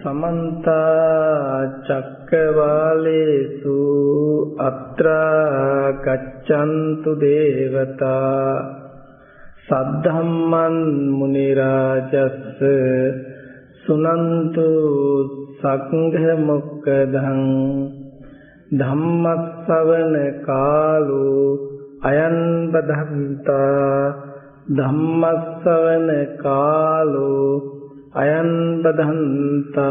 समन्ता चक्रवालेषु अत्रा गच्छन्तु देवता सद्धम्मं मुनिराजस्स सुनन्तु संघमुक्खदं धम्मश्रवण कालो अयं बद्धन्ता धम्मश्रवण कालो अयं बद्धन्ता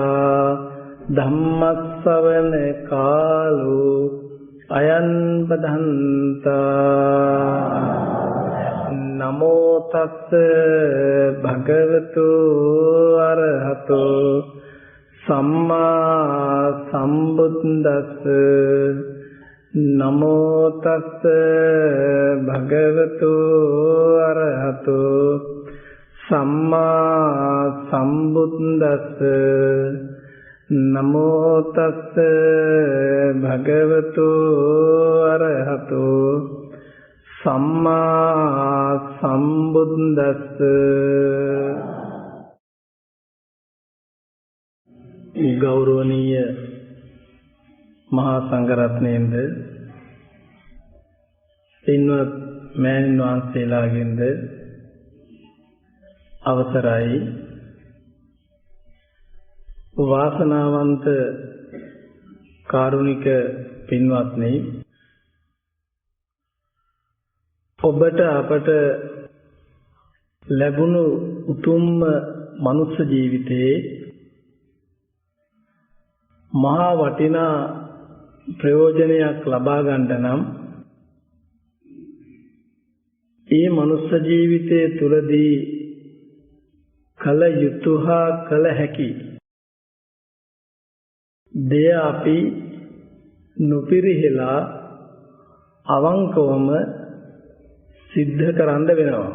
धम्मश्रवण कालो अयं बद्धन्ता नमो तस् भगवतो अरहतो सम्मा सम्बुद्दस्स नमो तस् भगवतो अरहतो सम्मा सम्बुद्दस्स नमो तस् भगवतो अरहतो सम्मा सम्बुद्दस्स। गौरवनीय महासंඝරත්නයෙන්ද පින්වත් මෑණින් වහන්සේලාගෙන්ද අවසරයි. වාසනාවන්ත කාරුණික පින්වත්නි, ඔබට අපට ලැබුණු උතුම්ම මනුස්ස ජීවිතයේ මහා වටිනා ප්‍රයෝජනයක් ලබා ගන්න නම් ඒ මනුස්ස ජීවිතයේ තුලදී කල යුතු හා කල හැකි දෙය අපි නොපිරිහෙලා අවංකවම සිද්ධ කරන්න වෙනවා.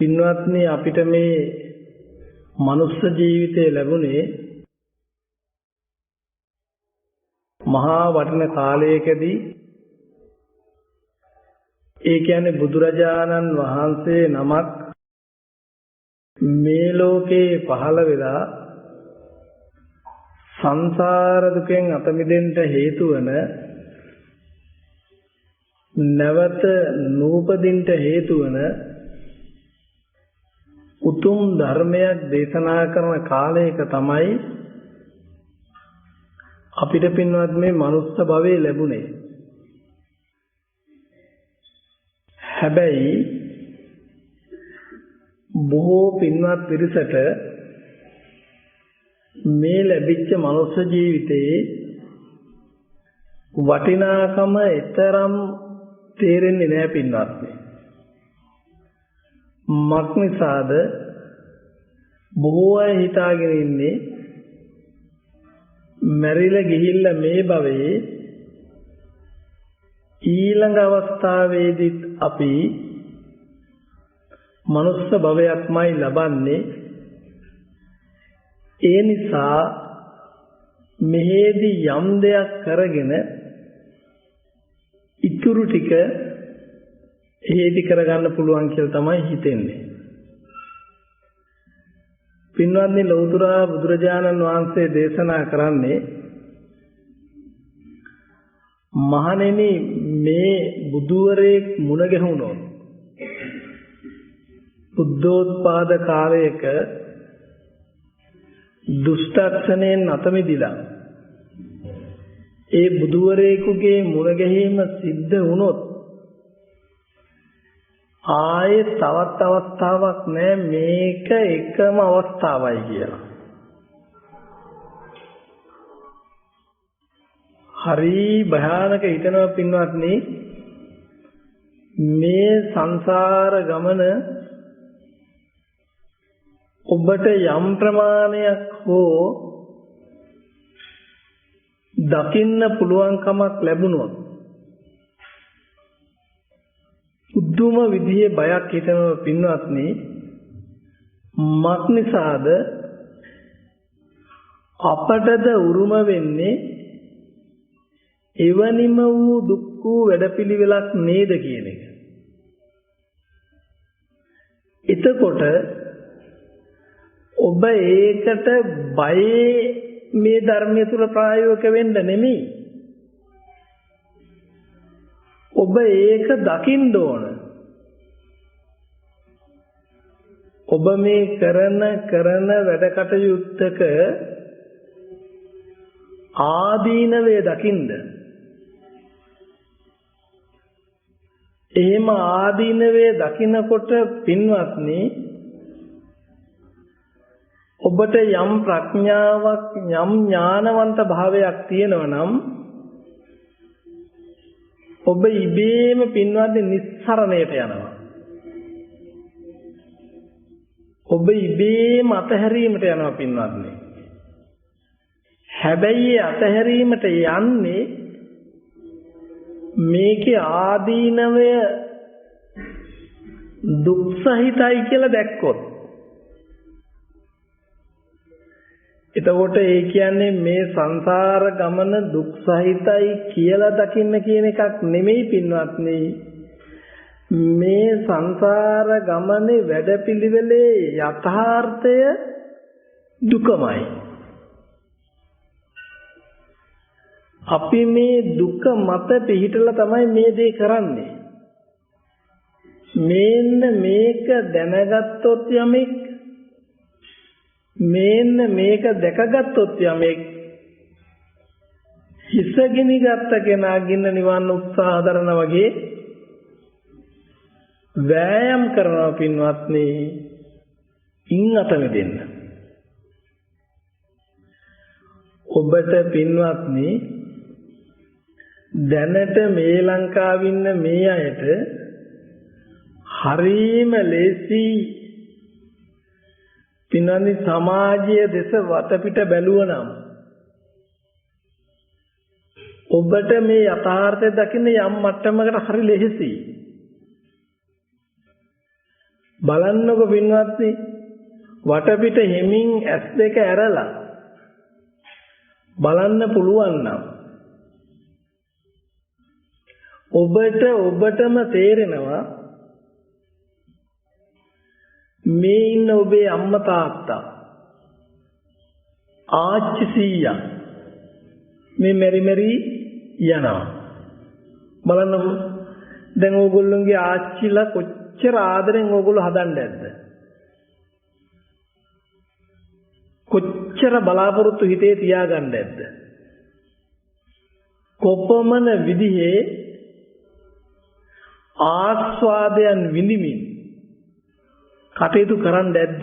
පින්වත්නි, අපිට මේ මනුස්ස ජීවිතය ලැබුණේ මහා වටින කාලයකදී. ඒ කියන්නේ බුදුරජාණන් වහන්සේ නමක් මේ ලෝකේ පහළ වෙලා සංසාර දුකෙන් අත මිදෙන්න හේතු වන, නැවත නූපදින්ට හේතු වන උතුම් ධර්මයක් දේශනා කරන කාලයක තමයි අපිට පින්වත් මේ මනුස්ස භවයේ ලැබුණේ. හැබැයි බොහෝ පින්වත් පිරිසට මේ ලැබිච්ච මනුස්ස ජීවිතයේ වටිනාකම ඊතරම් තේරෙන්නේ නැහැ පින්වත්නි. මක්නිසාද බොහෝ අය හිතාගෙන ඉන්නේ මැරිලා ගිහිල්ලා මේ භවයේ ඊළඟ අවස්ථාවේදීත් අපි මනුස්ස භවයක්මයි ලබන්නේ. ඒ නිසා මෙහෙදී යම් දෙයක් කරගෙන ඉතුරු ටික එහෙදි කරගන්න පුළුවන් කියලා තමයි හිතෙන්නේ. පින්වත්නි, ලෞතර බුදුරජාණන් වහන්සේ දේශනා කරන්නේ, මහණෙනි, මේ බුදුවරයෙක් මුණ ගැහුණොත් බුද්ධෝත්පාද කාලයක දුෂ්ටක්ෂණයෙන් අත මිදිලා ඒ බුදුවරයෙකුගේ මුණ ගැහිම සිද්ධ වුණොත් ආයේ තවත් අවස්ථාවක් නෑ, මේක එකම අවස්ථාවයි කියලා. හරි භයානක හිතනවා පින්වත්නි. මේ සංසාර ගමන ඔබට යම් ප්‍රමාණයක් හෝ දකින්න පුළුවන්කමක් ලැබුණොත් උද්දුම විදිහේ බයක් හිතෙනවා පින්වත්නි. මක්නිසාද අපටද උරුම වෙන්නේ එවැනිම වූ දුක් වූ වැඩපිළිවෙලක් නේද කියන එක. එතකොට ඔබ ඒකට බයේ මේ ධර්මයේ තුල ප්‍රායෝගික වෙන්න නෙමෙයි. ඔබ ඒක දකින්න ඕන. ඔබ මේ කරන වැඩ කටයුත්තක ආදීනවේ දකින්න. එහෙම ආදීනවේ දකිනකොට පින්වත්නි ඔබට යම් ප්‍රඥාවක් යම් ඥානවන්ත භාවයක් තියෙනවා නම් ඔබ ඉබේම පින්වත්නි නිස්සරණයට යනවා. ඔබ ඉබේම අතහැරීමට යනවා පින්වත්නි. හැබැයි අතහැරීමට යන්නේ මේකේ ආදීනවය දුක් සහිතයි කියලා දැක්කොත්. එතකොට ඒ කියන්නේ මේ සංසාර ගමන දුක් සහිතයි කියලා දකින්න කියන එකක් නෙමෙයි පින්වත්නි. මේ සංසාර ගමනේ වැඩපිළිවෙලේ යථාර්ථය දුකමයි. අපි මේ දුක මත පිහිටලා තමයි මේ දේ කරන්නේ. මේන්න මේක දැනගත්තොත් යමෙක් මේන්න මේක දැකගත්තොත් යමෙක් හිසගිනි ගත්ත කෙනා ගින්න නිවන්න උත්සාහ කරන වගේ වෑයම් කරනවා පින්වත්නි. ඉන් අත මෙදෙන්න. ඔබට පින්වත්නි දැනට මේ ලංකාවේ ඉන්න මේ අයට හරීම ලේසි පින්වත්නි සමාජයේ දෙස වටපිට බැලුවනම් ඔබට මේ යථාර්ථය දකින්න යම් මට්ටමකට හරි ලෙහෙසි. බලන්නකො පින්වත්නි වටපිට හිමින් S2 ඇරලා බලන්න පුළුවන් නම් ඔබටම තේරෙනවා මේ ඉන්න ඔබේ අම්මා තාත්තා ආච්චි සීයා මේ මෙරි යනවා. බලන්නකො දැන් ඕගොල්ලෝගේ ආච්චිලා කොච්චර ආදරෙන් ඕගොල්ලෝ හදන්නේ නැද්ද? කොච්චර බලාපොරොත්තු හිතේ තියාගන්නේ නැද්ද? කොපමණ විදිහේ ආස්වාදයන් විඳිමින් කටයුතු කරන්නේ නැද්ද?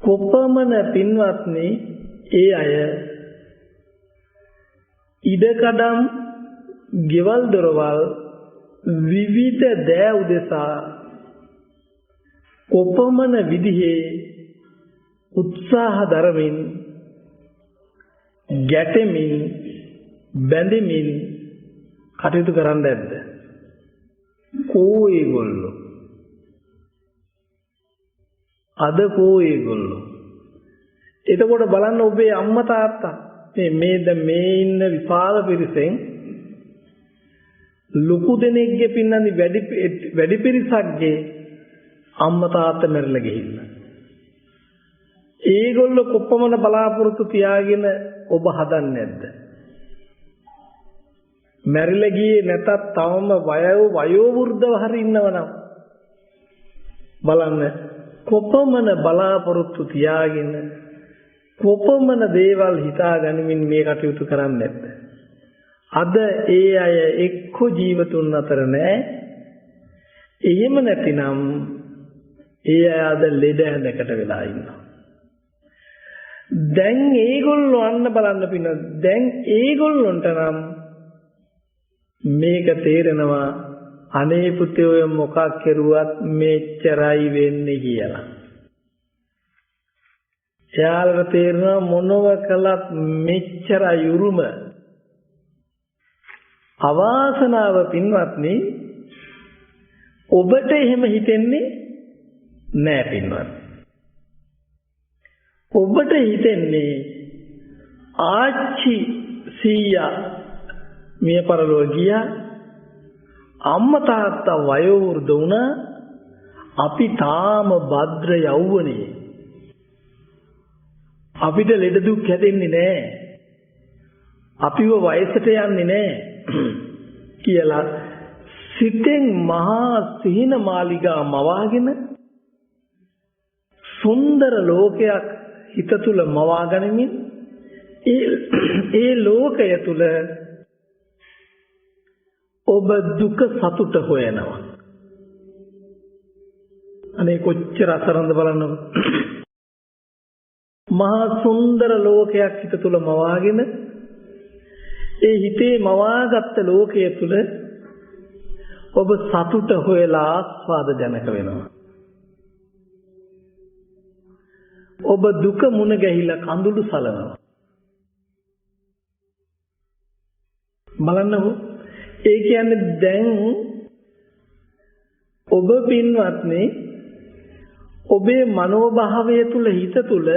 කොපමණ පින්වත්නි ඒ අය ඉඩකඩම් ගෙවල් දොරවල් විවිධ දෑ උදෙසා කොපමණ විදිහේ උත්සාහ දරමින් ගැටෙමින් බැඳෙමින් කටයුතු කරන්නේ නැද්ද? කෝ ඒගොල්ලෝ අද කෝ ඒගොල්ලෝ. එතකොට බලන්න ඔබේ අම්මා තාත්තා මේ ඉන්න විශාල පිරිසෙන් ලොකු දෙනෙක්ගේ පින්නන්නේ වැඩි පිරිසක්ගේ අම්මා තාත්තා මැරිලා ගිහිල්ලා. ඒගොල්ලෝ කොපමණ බලාපොරොත්තු තියාගෙන ඔබ හදන්නේ නැද්ද? මැරිලා ගියේ නැතත් තවම වයෝ වෘද්ධව හරි ඉන්නවනම් බලන්න කොපමණ බලාපොරොත්තු තියාගෙන කොපමණ දේවල් හිතා ගනිමින් මේ කටයුතු කරන්නේ නැද්ද? අද ඒ අය එක්ක ජීවතුන් අතර නැහැ. එහෙම නැතිනම් ඒ අය අද ලෙඩ ඇඳකට වෙලා ඉන්නවා. දැන් ඒගොල්ලෝ අන්න බලන්න පින්න දැන් ඒගොල්ලොන්ට නම් මේක තේරෙනවා අනේ පුතේ ඔය මොකක් කෙරුවත් මෙච්චරයි වෙන්නේ කියලා. එයාලට තේරෙනවා මොනව කළත් මෙච්චරයි උරුම. අවාසනාව පින්වත්නි ඔබට එහෙම හිතෙන්නේ නෑ පින්වත්නි. ඔබට හිතෙන්නේ ආච්චි සීයා මිය පරලෝ ගියා, අම්මා තාත්තා වයෝ වෘද්ධ වුණා, අපි තාම භද්‍ර යෞවනේ. අපිට ලෙඩ දුක් හැදෙන්නේ නැහැ. අපිව වයසට යන්නේ නැහැ කියලා සිතෙන් මහා සිහින මාලිගා මවාගෙන සුන්දර ලෝකයක් හිත තුල මවා ගනිමින් ඒ ලෝකය තුල ඔබ දුක සතුට හොයනවා. අනේ කොච්චර අසරණද බලන්න. මහා සුන්දර ලෝකයක් හිත තුල මවාගෙන ඒ හිතේ මවාගත් ලෝකයේ තුල ඔබ සතුට හොයලා ආස්වාද ජනක වෙනවා. ඔබ දුක මුණ ගැහිලා කඳුළු සලනවා. බලන්නකෝ. ඒ කියන්නේ දැන් ඔබ පින්වත්නි ඔබේ මනෝභාවය තුල හිත තුල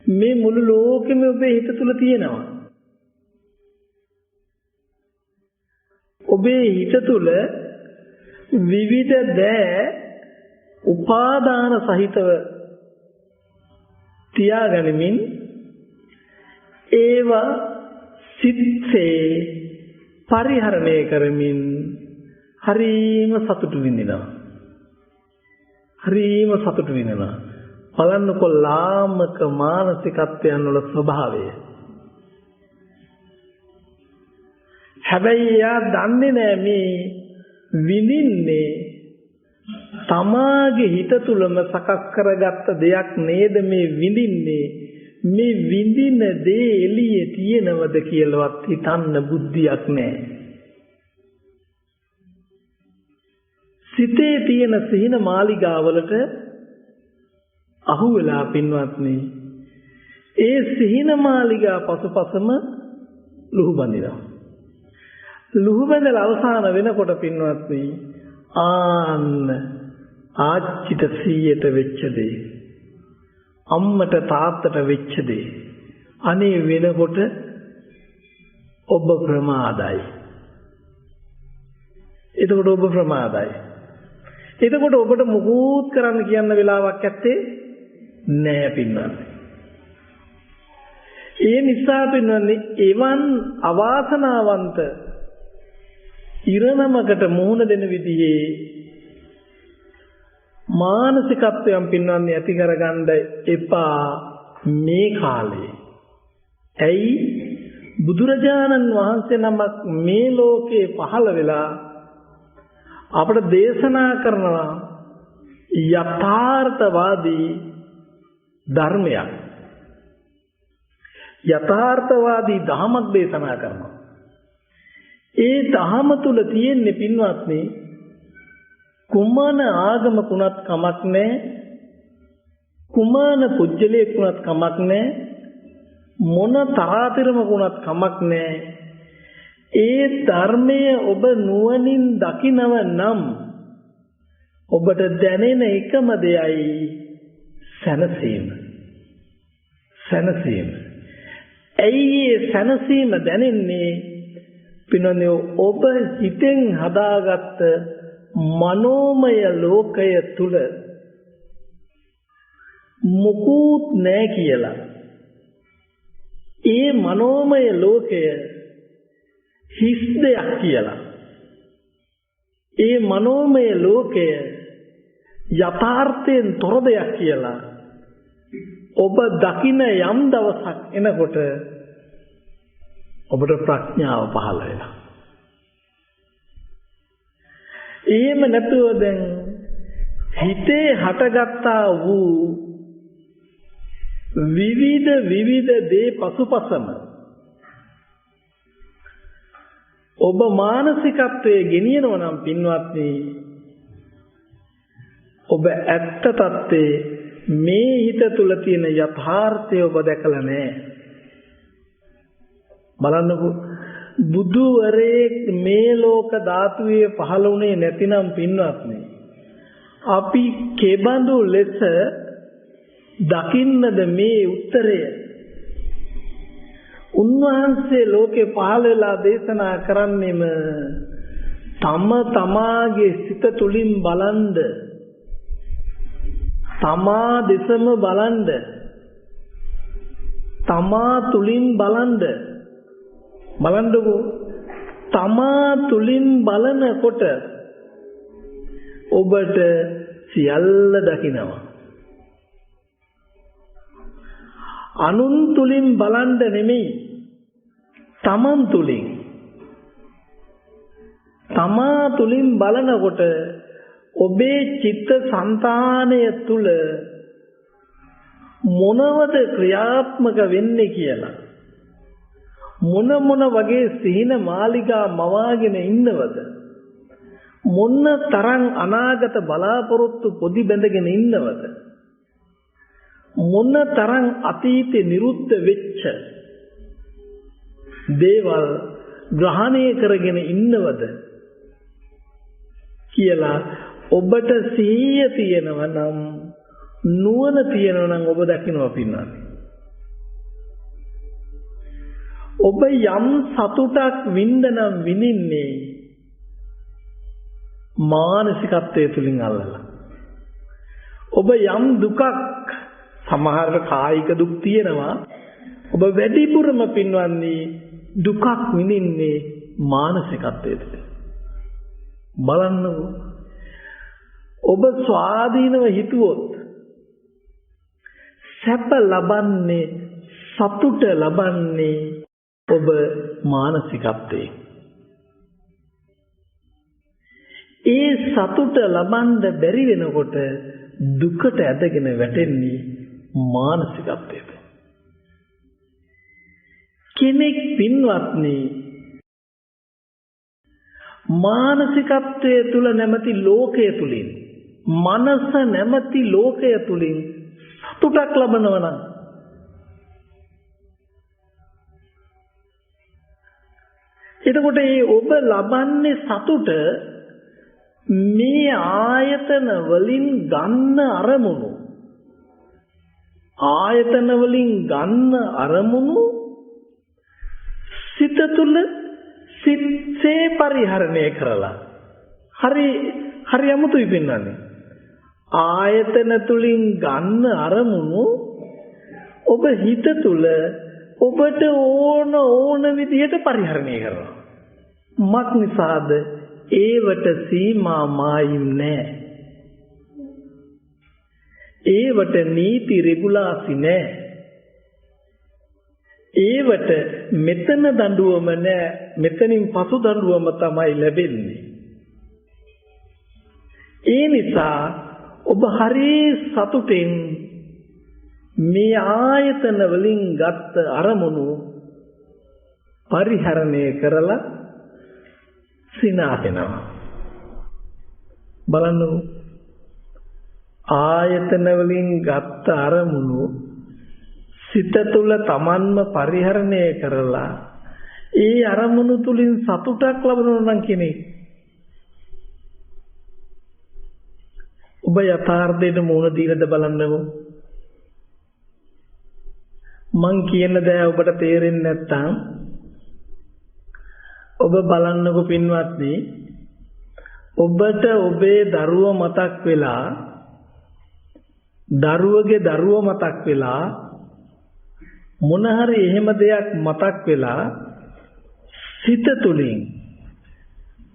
මේ මුළු ලෝකෙම ඔබේ හිත තුල තියෙනවා. ඔබේ හිත තුල විවිධ දෑ උපාදාන සහිතව තියාගනිමින් ඒවා සිත්සේ පරිහරණය කරමින් හරීම සතුටු විඳිනවා. හරීම සතුටු විඳිනවා. බලන්නකො ලාමක මානසිකත්වයන් වල ස්වභාවය. හැබැයි යා දන්නේ නැහැ මේ විඳින්නේ තමාගේ හිත තුලම සකස් කරගත්ත දෙයක් නේද මේ විඳින්නේ. මේ විඳින දේ එළියේ තියෙනවද කියලාවත් හිතන්න බුද්ධියක් නැහැ. සිතේ තියෙන සිහින මාලිගාවලට අහු වෙලා පින්වත්නි ඒ සිහින මාලිගා පසුපසම ලුහු බඳිනවා. ලුහු බඳලා අවසාන වෙනකොට පින්වත්නි ආන්න ආච්චිට සීයට වෙච්ච දේ අම්මට තාත්තට වෙච්ච දේ අනේ වෙනකොට ඔබ ප්‍රමාදයි. එතකොට ඔබ ප්‍රමාදයි. එතකොට ඔබට මුකුත් කරන්න කියන්න වෙලාවක් ඇත්තේ නෑ පින්වත්නි. ඒ නිසා පින්වත්නි එවන් අවාසනාවන්ත ඉරණමකට මුහුණ දෙන විදිහේ මානසිකත්වයන් පින්වත්නි ඇති කරගන්න එපා මේ කාලේ. ඇයි බුදුරජාණන් වහන්සේ නමක් මේ ලෝකේ පහළ වෙලා අපට දේශනා කරනවා යථාර්ථවාදී ධර්මයක්. යථාර්ථවාදී ධමයක් දේශනා කරනවා. ඒ ධම තුල තියෙන්නේ පින්වත්නි කුමන ආගමකුණත් කමක් නැහැ. කුමන පුජ්‍යලයකුණත් කමක් නැහැ. මොන තරාතිරමකුණත් කමක් නැහැ. ඒ ධර්මය ඔබ නුවණින් දකිනව නම් ඔබට දැනෙන එකම දෙයයි සැනසීම. සැනසීම. ඇයි සැනසීම දැනෙන්නේ? පිනනේ ඔබ හිතෙන් හදාගත්ත මනෝමය ලෝකය තුල මුකුත් නැහැ කියලා. ඒ මනෝමය ලෝකය හිස් දෙයක් කියලා. ඒ මනෝමය ලෝකය යථාර්ථයෙන් තොර දෙයක් කියලා ඔබ දකින යම් දවසක් එනකොට ඔබට ප්‍රඥාව පහළ වෙනවා. එහෙම නැතුව දැන් හිතේ හටගත්තා වූ විවිධ දේ පසුපසම ඔබ මානසිකත්වයේ ගෙනියනවා නම් පින්වත්නි ඔබ ඇත්ත තත්ත්වේ මේ හිත තුල තියෙන යථාර්ථය ඔබ දැකලා නැහැ. බලන්නකෝ බුදුවරේ මේ ලෝක ධාතුවේ පහළ වුණේ නැතිනම් පින්වත්නි අපි කෙබඳු ලෙස දකින්නද මේ උත්තරය? උන්වහන්සේ ලෝකේ පහළ වෙලා දේශනා කරන්නෙම තම තමාගේ සිත තුලින් බලන්ද තමා දෙසම බලන්ද තමා තුලින් බලන්නකෝ තමා තුලින් බලනකොට ඔබට සියල්ල දකිනවා. අනුන් තුලින් බලන්න නෙමෙයි තමන් තුලින්. තමා තුලින් බලනකොට ඔබේ චිත්ත සංතානය තුල මොනවද ක්‍රියාත්මක වෙන්නේ කියලා මොන වගේ සිහින මාලිගා මවාගෙන ඉන්නවද මොන තරම් අනාගත බලාපොරොත්තු පොදි බැඳගෙන ඉන්නවද මොන තරම් අතීතේ නිරුද්ධ වෙච්ච දේවල් ග්‍රහණය කරගෙන ඉන්නවද කියලා ඔබට සිහිය තියෙනවා නම් නුවණ තියෙනවා නම් ඔබ දකින්නවා පින්නන්නේ. ඔබ යම් සතුටක් විඳනම් විඳින්නේ මානසිකත්වයේ තුලින් අල්ලලා. ඔබ යම් දුකක් සමහර කායික දුක් තියෙනවා. ඔබ වැඩිපුරම පින්වන්නේ දුකක් විඳින්නේ මානසිකත්වයේ තුලින්. බලන්නකෝ. ඔබ ස්වාධීනව හිතුවොත් සැප ලබන්නේ සතුට ලබන්නේ ඔබ මානසිකත්වයේ. ඒ සතුට ලබන්න බැරි වෙනකොට දුකට ඇදගෙන වැටෙන්නේ මානසිකත්වයට. කෙනෙක් පින්වත්නි මානසිකත්වයේ තුල නැමැති ලෝකයේ තුලින් මනස නැමැති ලෝකයේ තුලින් සතුටක් ලබනවා නම් එතකොට මේ ඔබ ලබන්නේ සතුට මේ ආයතන වලින් ගන්න අරමුණු සිත තුල සිත්සේ පරිහරණය කරලා හරි අමුතුයි පින්නන්නේ ආයතන තුලින් ගන්න අරමුණු ඔබ හිත තුල ඔබට ඕන විදිහට පරිහරණය කරනවා. මක් නිසාද? ඒවට සීමා මායිම් නැහැ. ඒවට නීති රෙගුලාසි නැහැ. ඒවට මෙතන දඬුවම නැහැ. මෙතනින් පසු දඬුවම තමයි ලැබෙන්නේ. ඒ නිසා ඔබ හරි සතුටින් මේ ආයතන වලින් ගත්ත අරමුණු පරිහරණය කරලා සිනාහෙනවා. බලන්න ආයතන වලින් ගත්ත අරමුණු සිත තුළ තමන්ම පරිහරණය කරලා ඒ අරමුණු තුලින් සතුටක් ලබනවා නම් කෙනෙක් ඔබ යථාර්ථයට මුහුණ දීලාද බලන්නකෝ. මං කියන දේ ඔබට තේරෙන්නේ නැත්නම් ඔබ බලන්නකෝ පින්වත්නි, ඔබට ඔබේ දරුවා මතක් වෙලා දරුවගේ දරුවා මතක් වෙලා මොන හරි එහෙම දෙයක් මතක් වෙලා සිත තුලින්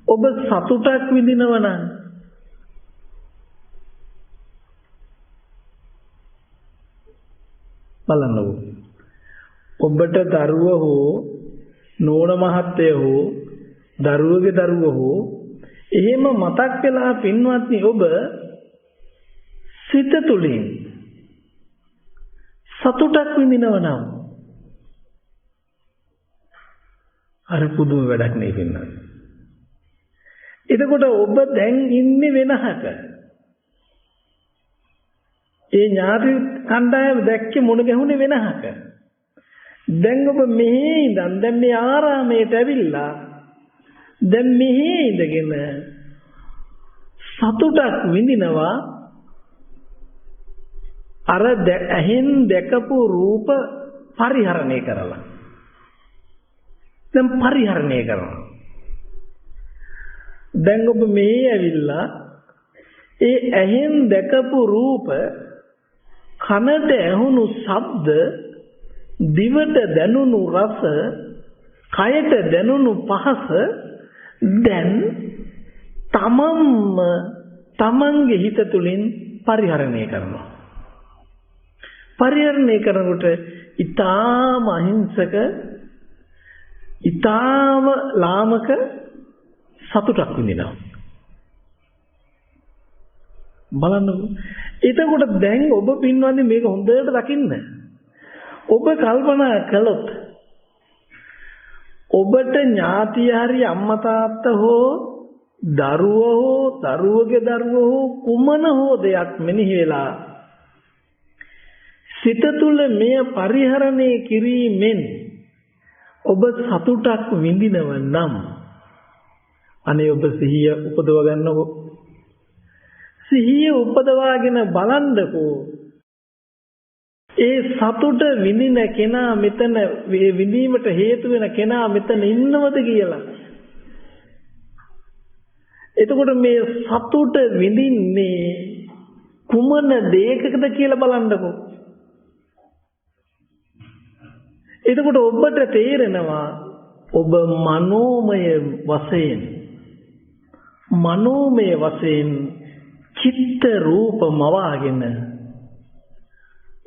ඔබ සතුටක් විඳිනවා නම් බලන්නකෝ. ඔබට දරුවා හෝ නෝන මහත්තයා හෝ දරුවගේ දරුවා හෝ එහෙම මතක් වෙලා පින්වත්නි ඔබ සිත තුලින් සතුටක් විඳිනවා නම් අර පුදුම වැඩක් නේ පින්වත්නි. එතකොට ඔබ දැන් ඉන්නේ වෙනහක. ඒ ඥාති කණ්ඩායම දැක්කේ මුණ ගැහුනේ වෙනහක. දැන් ඔබ මෙහි ඉඳන් දැන් මේ ආරාමයට ඇවිල්ලා දැන් මෙහි ඉඳගෙන සතුටක් විඳිනවා. අර ඇහෙන් දැකපු රූප පරිහරණය කරලා. දැන් පරිහරණය කරනවා. දැන් ඔබ මේ ඇවිල්ලා ඒ ඇහෙන් දැකපු රූප, කනට ඇහුණු ශබ්ද, දිවට දැනුණු රස, කයට දැනුණු පහස දැන් තමන්ගේ හිත තුළින් පරිහරණය කරනවා. පරිහරණය කරනකොට ඊටාම අහිංසක, ඊටාම ලාමක සතුටක් විඳිනවා. බලන්නකො. එතකොට දැන් ඔබ පින්වන්දි මේක හොඳට දකින්න. ඔබ කල්පනා කළොත් ඔබට ඥාතිය හරි අම්මා තාත්තා හෝ දරුවෝ හෝ දරුවගේ දරුවෝ හෝ කුමන හෝ දෙයක් මෙනෙහි වෙලා සිත තුළ මෙය පරිහරණය කිරීමෙන් ඔබ සතුටක් විඳිනව නම් අනේ ඔබ සිහිය උපදව ගන්නකො. සිහිය උපදවාගෙන බලන්නකෝ. ඒ සතුට විඳින කෙනා මෙතන, විඳීමට හේතු වෙන කෙනා මෙතන ඉන්නවද කියලා. එතකොට මේ සතුට විඳින්නේ කුමන දෙයකද කියලා බලන්නකෝ. එතකොට ඔබට තේරෙනවා ඔබ මනෝමය වශයෙන් චිත්ත රූප මවාගෙන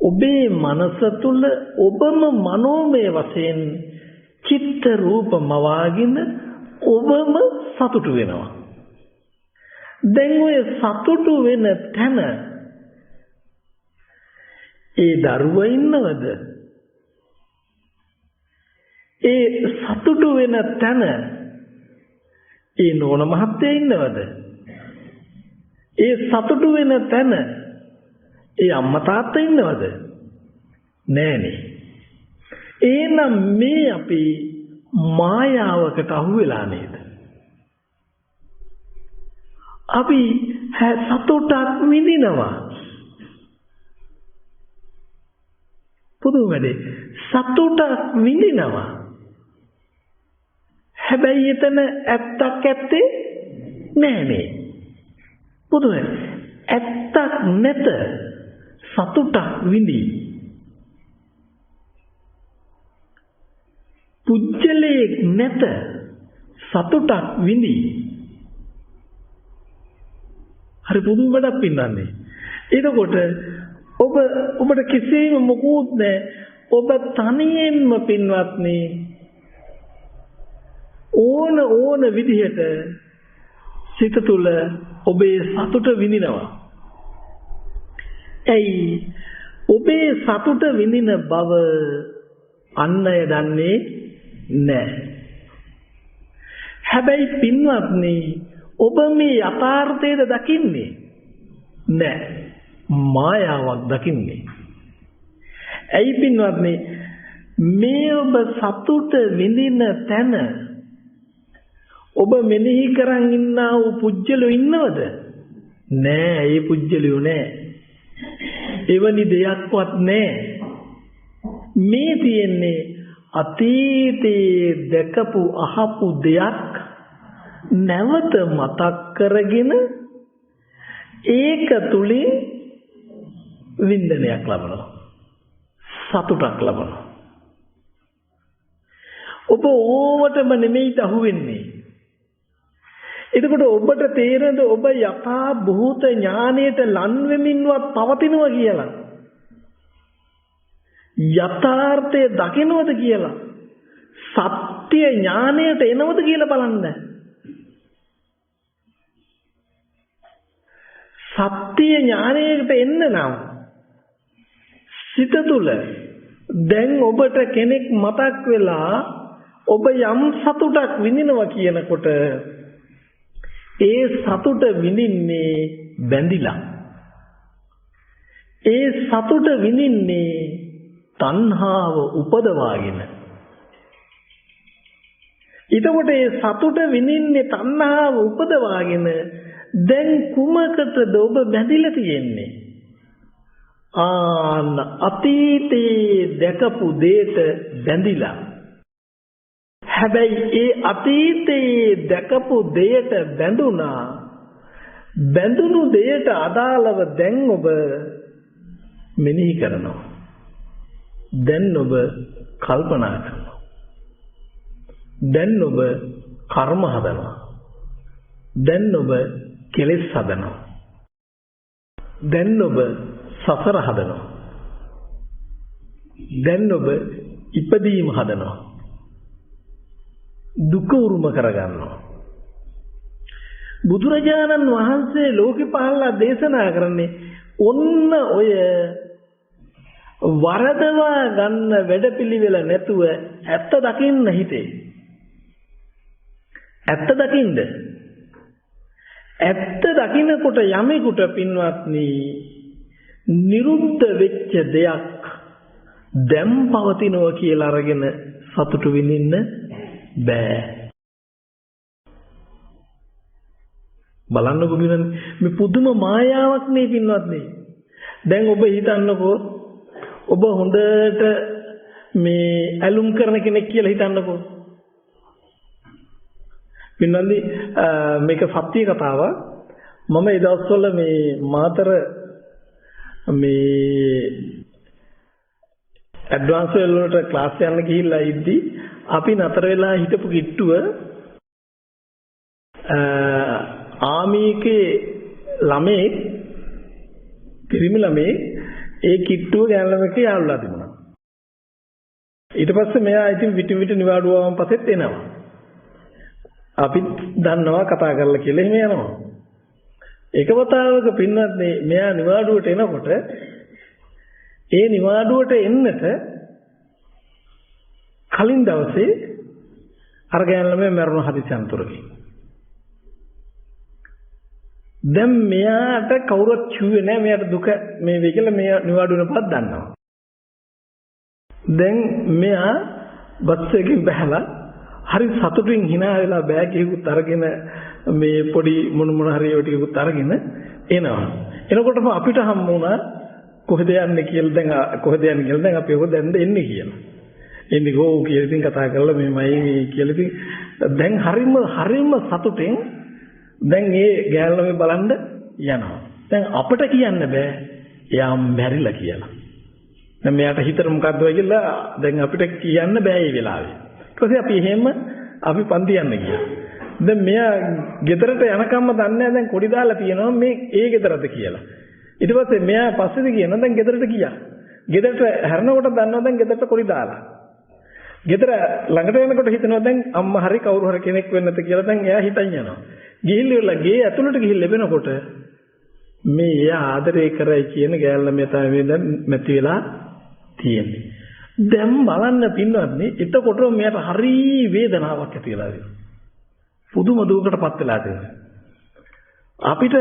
ඔබේ මනස තුල ඔබම මනෝමය වශයෙන් චිත්ත රූප මවාගෙන ඔබම සතුටු වෙනවා. දැන් ඔය සතුටු වෙන තැන ඒ දරුවා ඉන්නවද? ඒ සතුටු වෙන තැන ඒ නෝන මහත්තයා ඉන්නවද? ඒ සතුටු වෙන තැන ඒ අම්මා තාත්තා ඉන්නවද? නෑනේ. එහෙනම් මේ අපි මායාවකට අහු වෙලා නේද? අපි සතුටක් විඳිනවා. පුදුම වැඩේ. සතුටක් විඳිනවා. හැබැයි එතන ඇත්තක් ඇත්තේ නෑනේ. පුදුම. ඇත්තක් නැත සතුටක් විඳි. පුජ්‍යලයක් නැත සතුටක් විඳි. හරි පුදුම වැඩක් පින්නන්නේ. එතකොට ඔබට කිසිම මොකුත් නැහැ. ඔබ තනියෙන්ම පින්වත්නි ඕන විදිහට සිත තුළ ඔබේ සතුට විඳිනවා. ඇයි ඔබේ සතුට විඳින බව අන් අය දන්නේ නැහැ. හැබැයි පින්වත්නි ඔබ මේ යථාර්ථයද දකින්නේ නැහැ. මායාවක් දකින්නේ. ඇයි පින්වත්නි මේ ඔබ සතුට විඳින තැන ඔබ මෙනෙහි කරන් ඉන්නා වූ පුජ්‍යලෝ ඉන්නවද? නෑ, ඒ පුජ්‍යලෝ නෑ. එවැනි දෙයක්වත් නෑ. මේ තියෙන්නේ අතීතයේ දැකපු අහපු දෙයක් නැවත මතක් කරගෙන ඒක තුලින් වින්දනයක් ලබනවා. සතුටක් ලබනවා. ඔබ ඕවටම නෙමෙයි අහුවෙන්නේ. එතකොට ඔබට තේරෙනද ඔබ යථා භූත ඥානයට ලන් වෙමින්වත් පවතිනවා කියලා? යථාර්ථය දකින්නවද කියලා? සත්‍ය ඥානයට එනවද කියලා බලන්න. සත්‍ය ඥානයට එන්න නම් සිත තුළ දැන් ඔබට කෙනෙක් මතක් වෙලා ඔබ යම් සතුටක් විඳිනවා කියනකොට ඒ සතුට විඳින්නේ බැඳිලා. ඒ සතුට විඳින්නේ තණ්හාව උපදවාගෙන. ඊටකොට ඒ සතුට විඳින්නේ තණ්හාව උපදවාගෙන. දැන් කුමකටද ඔබ බැඳිලා තියෙන්නේ? අතීතයේ දැකපු දෙයට බැඳිලා. හැබැයි ඒ අතීතයේ දැකපු දෙයට බැඳුනා. බැඳුණු දෙයට අදාළව දැන් ඔබ මෙනෙහි කරනවා. දැන් ඔබ කල්පනා කරනවා. දැන් ඔබ කර්ම හදනවා. දැන් ඔබ කෙලෙස් හදනවා. දැන් ඔබ සසර හදනවා. දැන් ඔබ ඉපදීම හදනවා. දුක උරුම කරගන්නවා. බුදුරජාණන් වහන්සේ ලෝකෙ පහළලා දේශනා කරන්නේ ඔන්න ඔය වරදවා ගන්න වැඩපිළිවෙල නැතුව ඇත්ත දකින්න හිතේ. ඇත්ත දකින්ද? ඇත්ත දකින්නකොට යමෙකුට පින්වත්නි නිරුද්ධ වෙච්ච දෙයක් දැන් පවතිනවා කියලා අරගෙන සතුටු වෙන්න බෑ. බලන්නකො මේ පුදුම මායාවක් නේ පින්වත්නි. දැන් ඔබ හිතන්නකෝ ඔබ හොඳට මේ ඇලුම් කරන කෙනෙක් කියලා හිතන්නකෝ. පින්වත්නි මේක සත්‍ය කතාවක්. මම ඒ දවස්වල මේ මාතර මේ ඇඩ්වාන්ස් වලට ක්ලාස් යන්න ගිහිල්ලා ඉද්දි අපි නතර වෙලා හිටපු කිට්ටුව ආමීකේ ළමේ පිරිමි ළමේ ඒ කිට්ටුව ගෑනු ළමෙක් යාළුවා තිබුණා. ඊට පස්සේ මෙයා ඉතින් විටින් විට නිවාඩුවම පස්සෙත් එනවා. අපි දන්නවා කතා කරලා කියලා එහෙම යනවා. එකවතාවක පින්වත්නි මෙයා නිවාඩුවට එනකොට ඒ නිවාඩුවට එන්නට කලින් දවසේ අර ගෑනු ළමයා මරණ හදිසි අන්තරකින්. දැන් මෙයාට කවුරුත් කිව්වේ නැහැ මෙයාට දුක මේ වෙයි කියලා මෙයා නිවාඩු වෙනපත් දන්නවා. දැන් මෙයා බස් එකකින් බහලා හරි සතුටින් hina වෙලා බෑග් එකකුත් අරගෙන මේ පොඩි මොන හරි ඒවා ටිකකුත් අරගෙන එනවා. එනකොටම අපිට හම්බ වුණා කොහෙද යන්නේ කියලා. දැන් කොහෙද යන්නේ කියලා දැන් අපි ඔක දැන් එන්නේ කියලා. එන්නේ ගෝ කියලා ඉතින් කතා කරලා මේමයි කියලා ඉතින් දැන් හරිම සතුටින් දැන් මේ ගෑල්ලම බලන්න යනවා. දැන් අපිට කියන්න බෑ එයා මැරිලා කියලා. දැන් මෙයාට හිතට මොකද්ද වෙයි කියලා දැන් අපිට කියන්න බෑ මේ වෙලාවේ. ඊට පස්සේ අපි එහෙම අපි පන්ති යන්න ගියා. දැන් මෙයා ගෙදරට යනකම්ම දන්නේ නැහැ දැන් කොඩි දාලා තියෙනවා මේ ඒ ගෙදරද කියලා. ඊට පස්සේ මෙයා පස්සේද කියනවා දැන් ගෙදරට ගියා. ගෙදරට හැරෙනකොට දන්නවා දැන් ගෙදරට කොඩි දාලා. ගෙදර ළඟට එනකොට හිතනවා දැන් අම්මා හරි කවුරු හරි කෙනෙක් වෙන්නත් කියලා දැන් එයා හිතන් යනවා. ගිහිල්ලා ගේ ඇතුළට ගිහිල්ලා ලැබෙනකොට මේ එයා ආදරය කරයි කියන ගෑල්ල මේ තමයි දැන් මැති වෙලා තියෙන්නේ. දැන් බලන්න පින්වත්නි එතකොට මෙයාට හරි වේදනාවක් ඇති වෙලා තියෙනවා. පුදුම දුකකටපත් වෙලා තියෙනවා. අපිට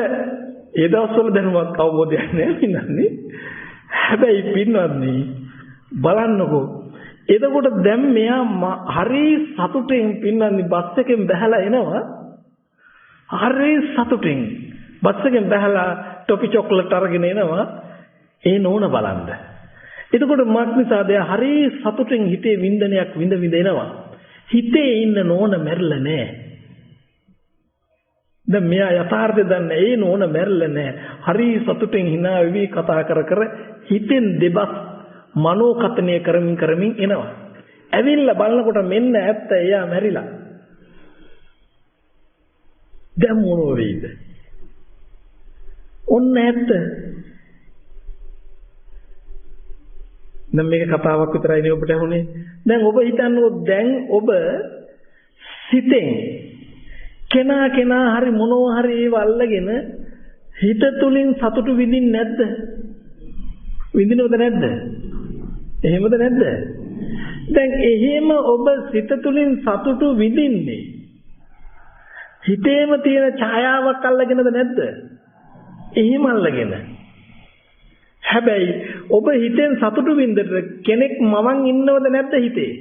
ඒ දවස්වල දැනුවත් අවබෝධයක් නැහැ පින්වත්නි. හැබැයි පින්වත්නි බලන්නකෝ එතකොට දැන් මෙයා හරි සතුටින් පින්වත්නි බස් එකෙන් බහලා එනවා. හරි සතුටින් බස් එකෙන් බහලා ටොපි චොක්ලට් අරගෙන එනවා ඒ නෝන බලන්න. එතකොට මාක්නිසාද හරි සතුටින් හිතේ වින්දනයක් විඳ එනවා. හිතේ ඉන්න නෝන මැරිලා නැහැ. දැන් මෙයා යථාර්ථය දන්නේ ඒ නෝන මැරිලා නැහැ. හරි සතුටින් hina වෙවි කතා කර හිතෙන් දෙබස් මනෝකතනය කරමින් එනවා. ඇවිල්ලා බලනකොට මෙන්න ඇත්ත එයා මැරිලා. දැන් මොනෝ වෙයිද? ඔන්න ඇත්ත. දැන් මේක කතාවක් විතරයි නේ ඔබට ඇහුනේ. දැන් ඔබ හිතන්නකෝ දැන් ඔබ සිතෙන් කෙනා හරි මොනවා හරි ඒව අල්ලගෙන හිත තුලින් සතුටු විඳින්නේ නැද්ද? විඳිනවද නැද්ද? එහෙමද නැද්ද? දැන් එහෙම ඔබ සිත තුලින් සතුටු විඳින්නේ හිතේම තියෙන ඡායාවක් අල්ලගෙනද නැද්ද? එහෙම අල්ලගෙන. හැබැයි ඔබ හිතෙන් සතුටු විඳින්න කෙනෙක් මමන් ඉන්නවද නැද්ද හිතේ?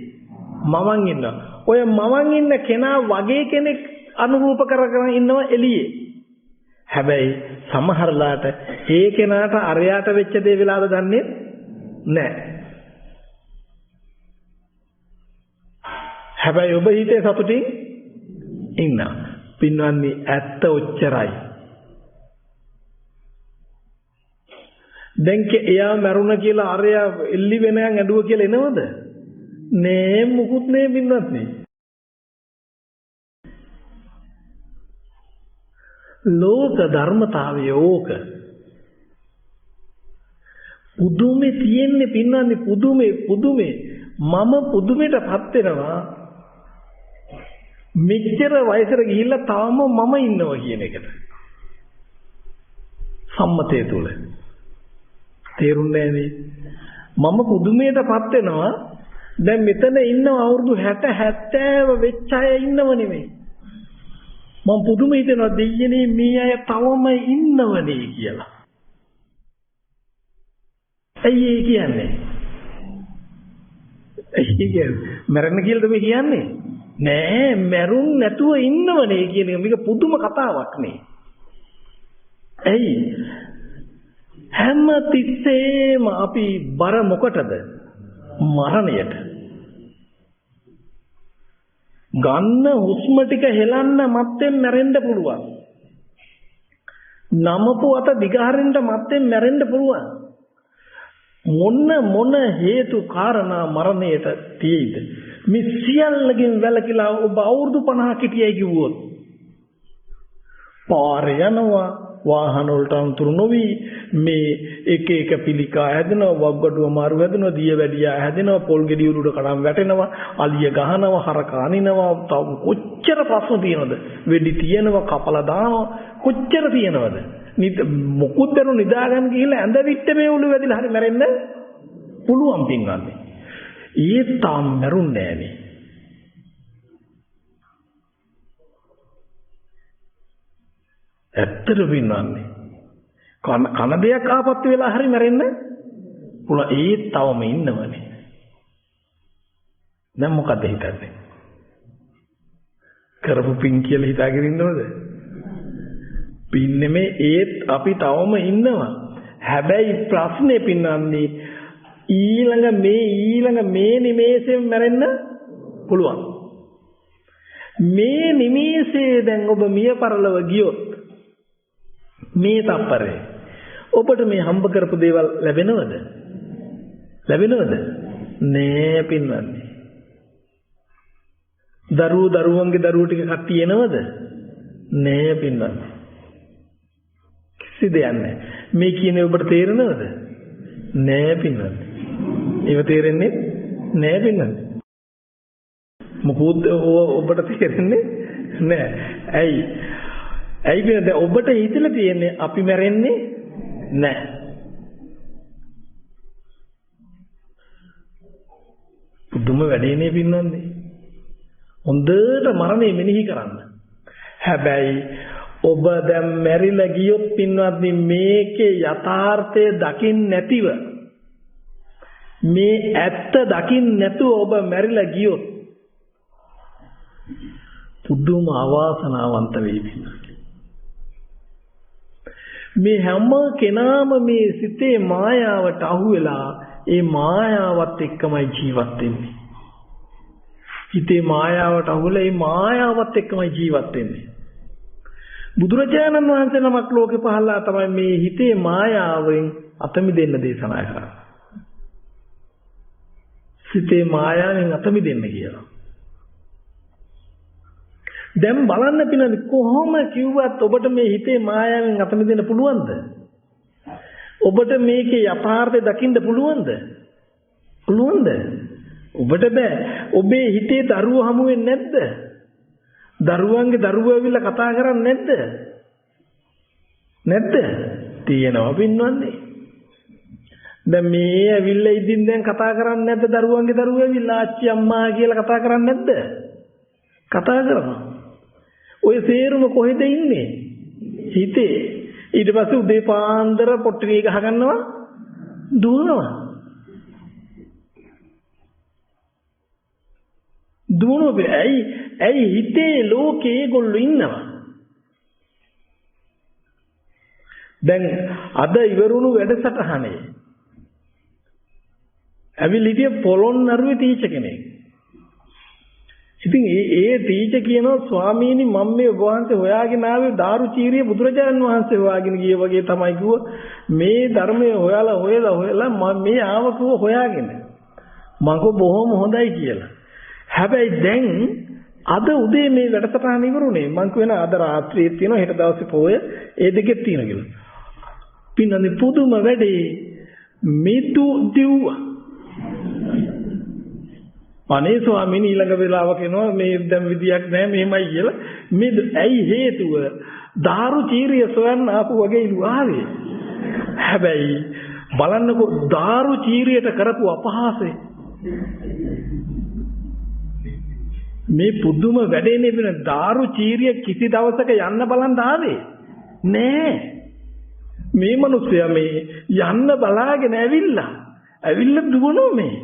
මමන් ඉන්නවා. ඔය මමන් ඉන්න කෙනා වගේ කෙනෙක් අනුරූප කරගෙන ඉන්නව එළියේ. හැබැයි සමහරලාට ඒ කෙනාට අරයාට වෙච්ච දේ වෙලාද දන්නේ නැහැ. හැබැයි ඔබ හිතේ සතුටින් ඉන්නවා. පින්වත්නි ඇත්ත ඔච්චරයි. දැන් එයා මරුණ කියලා අරයා එල්ලි වෙනයන් ඇඬුව කියලා එනවද? නෑ මුකුත් නෑ පින්වත්නි. ලෝක ධර්මතාවය ඕක. පුදුමේ තියෙන්නේ පින්වත්නි පුදුමේ මම පුදුමේටපත් වෙනවා. මෙච්චර වයසට ගිහිල්ලා තාම මම ඉන්නවා කියන එකට. සම්මතය තුල. තේරුන්නේ නෑනේ. මම පුදුමේටපත් වෙනවා. දැන් මෙතන ඉන්න අවුරුදු 60 70 වෙච්ච අය ඉන්නව නෙමෙයි. මම පුදුම හිතෙනවා දෙයියනේ මේ අය තවම ඉන්නවනේ කියලා. ඇයි ඒ කියන්නේ? මරන්න කියලාද මේ කියන්නේ? නෑ මරුන් නැතුව ඉන්නවනේ කියන එක මේක පුදුම කතාවක් නේ. ඇයි? හැම තිස්සෙම අපි බර මොකටද? මරණයට. ගන්න හුස්ම ටික හෙලන්න මත්තෙන් මැරෙන්න පුළුවන්. නමපු අත දිගහරින්න මත්තෙන් මැරෙන්න පුළුවන්. මොන හේතු කාරණා මරණයට තියෙයිද? මේ සියල්ලකින් වැළකීලා ඔබ අවුරුදු 50 හිටියයි කිව්වොත් පාරේ යනවා වාහන වලට අනුතුරු නොවි මේ එක පිළිකා හැදෙනවා වග්ගඩුව මාරු හැදෙනවා දිය වැඩියා හැදෙනවා පොල් ගෙඩි උඩ කඩම් වැටෙනවා අලිය ගහනවා හරක අනිනවා තව කොච්චර ප්‍රශ්න තියෙනවද වෙඩි තියෙනවා කපලා දානවා කොච්චර තියෙනවද මොකුත් දරු නිදා ගන්න ගිහිල්ලා ඇඳ විත්ත මේ උළු වැදිලා හරි මැරෙන්න පුළුවන් පින්වත්නි. ඒ තාම මරුන්නේ නෑනේ. ඇත්තට පින්වත්නි. කන දෙයක් ආපත්‍ය වෙලා හරි මැරෙන්න පුළුවන්. ඒ තවම ඉන්නවනේ. දැන් මොකද හිතන්නේ? කරපු පින් කියලා හිතාගෙන ඉන්නවද? පින් නෙමේ ඒත් අපි තවම ඉන්නවා. හැබැයි ප්‍රශ්නේ පින්නන්නේ ඊළඟ මේ නිමේෂයෙන් මැරෙන්න පුළුවන්. මේ නිමේෂයේ දැන් ඔබ මිය පරලව ගියොත් මේ තප්පරේ ඔබට මේ හම්බ කරපු දේවල් ලැබෙනවද? නෑ පින්නන්නේ. දරුවන්ගේ දරුවෝ ටික කට්ටිය එනවද? නෑ පින්නන්නේ. කිසි දෙයක් නෑ. මේ කියන්නේ ඔබට තේරෙනවද? නෑ පින්නන්නේ. ඒව තේරෙන්නේ නෑ පින්නන්නේ. මොකද ඔබට තේරෙන්නේ නෑ. ඇයි කියන්නේ ඔබට හිතලා තියෙන්නේ අපි මැරෙන්නේ නෑ. පුදුම වැඩේනේ පින්නන්නේ. හොඳට මරණය මෙනෙහි කරන්න. හැබැයි ඔබ දැන් මැරිලා ගියොත් පින්වත්නි මේකේ යථාර්ථය දකින්න නැතිව මේ ඇත්ත දකින්න නැතුව ඔබ මැරිලා ගියොත් පුදුම අවාසනාවන්ත වෙයි පින්වත්නි. මේ හැම කෙනාම මේ සිතේ මායාවට අහු වෙලා ඒ මායාවත් එක්කමයි ජීවත් වෙන්නේ. හිතේ මායාවට අහු වෙලා ඒ මායාවත් එක්කමයි ජීවත් වෙන්නේ. බුදුරජාණන් වහන්සේ නමක් ලෝකේ පහළලා තමයි මේ හිතේ මායාවෙන් අත මිදෙන්න දේශනා කරන්නේ. සිතේ මායාවෙන් අත මිදෙන්න කියලා. දැන් බලන්න පිළිඳ කොහොම කිව්වත් ඔබට මේ හිතේ මායාවෙන් අත මිදෙන්න පුළුවන්ද? ඔබට මේකේ යථාර්ථය දකින්න පුළුවන්ද? ඔබට බෑ. ඔබේ හිතේ දරුවෝ හමු වෙන්නේ නැද්ද? දරුවන්ගේ දරුවෝ ඇවිල්ලා කතා කරන්නේ නැද්ද? තියෙනවා පින්වන්නේ. දැන් මේ ඇවිල්ලා ඉදින් දැන් කතා කරන්නේ නැද්ද? දරුවන්ගේ දරුවෝ ඇවිල්ලා ආච්චි අම්මා කියලා කතා කරන්නේ නැද්ද? කතා කරනවා. ඔය සේරුම කොහෙද ඉන්නේ? හිතේ. ඊට පස්සේ උදේ පාන්දර පොට්ටිනිය ගහ ගන්නවා දුවනවා. ඇයි හිතේ ලෝකේ ඒගොල්ලෝ ඉන්නවා. දැන් අද ඉවරුණු වැඩසටහනේ ඇවිල්ලා හිටිය පොළොන්නරුවේ ටීචර් කෙනෙක්. ඉතින් ඒ ටීචර් කියනවා ස්වාමීනි මම මේ ඔබ වහන්සේ හොයාගෙන ආවේ දාරුචීරිය බුදුරජාණන් වහන්සේ හොයාගෙන ගිය වගේ තමයි කිව්ව. මේ ධර්මයේ හොයලා මම මේ ආව කිව්ව හොයාගෙන. මම බොහොම හොඳයි කියලා. හැබැයි දැන් අද උදේ මේ වැඩසටහන ඉවරුනේ. මම කියනවා අද රාත්‍රියේ තියෙනවා හෙට දවසේ පොය ඒ දෙකෙත් තියෙනවා කියලා. පින්නනේ පුදුම වැඩේ මිතු දිව්වා. අනේ ස්වාමීනි ඊළඟ වෙලාවක එනවා මේ දැන් විදියක් නැහැ මෙහෙමයි කියලා. මේ ඇයි හේතුව? දාරුචීරිය සොයන්න ආපු වගේ ඉලු ආවේ. හැබැයි බලන්නකෝ දාරුචීරියට කරපු අපහාසය. මේ පුදුම වැඩේනේ වෙන දාරුචීරිය කිසි දවසක යන්න බලන්න ආවේ නෑ. මේ මිනිස්සයා මේ යන්න බලාගෙන ඇවිල්ලා දුවනෝ මේ.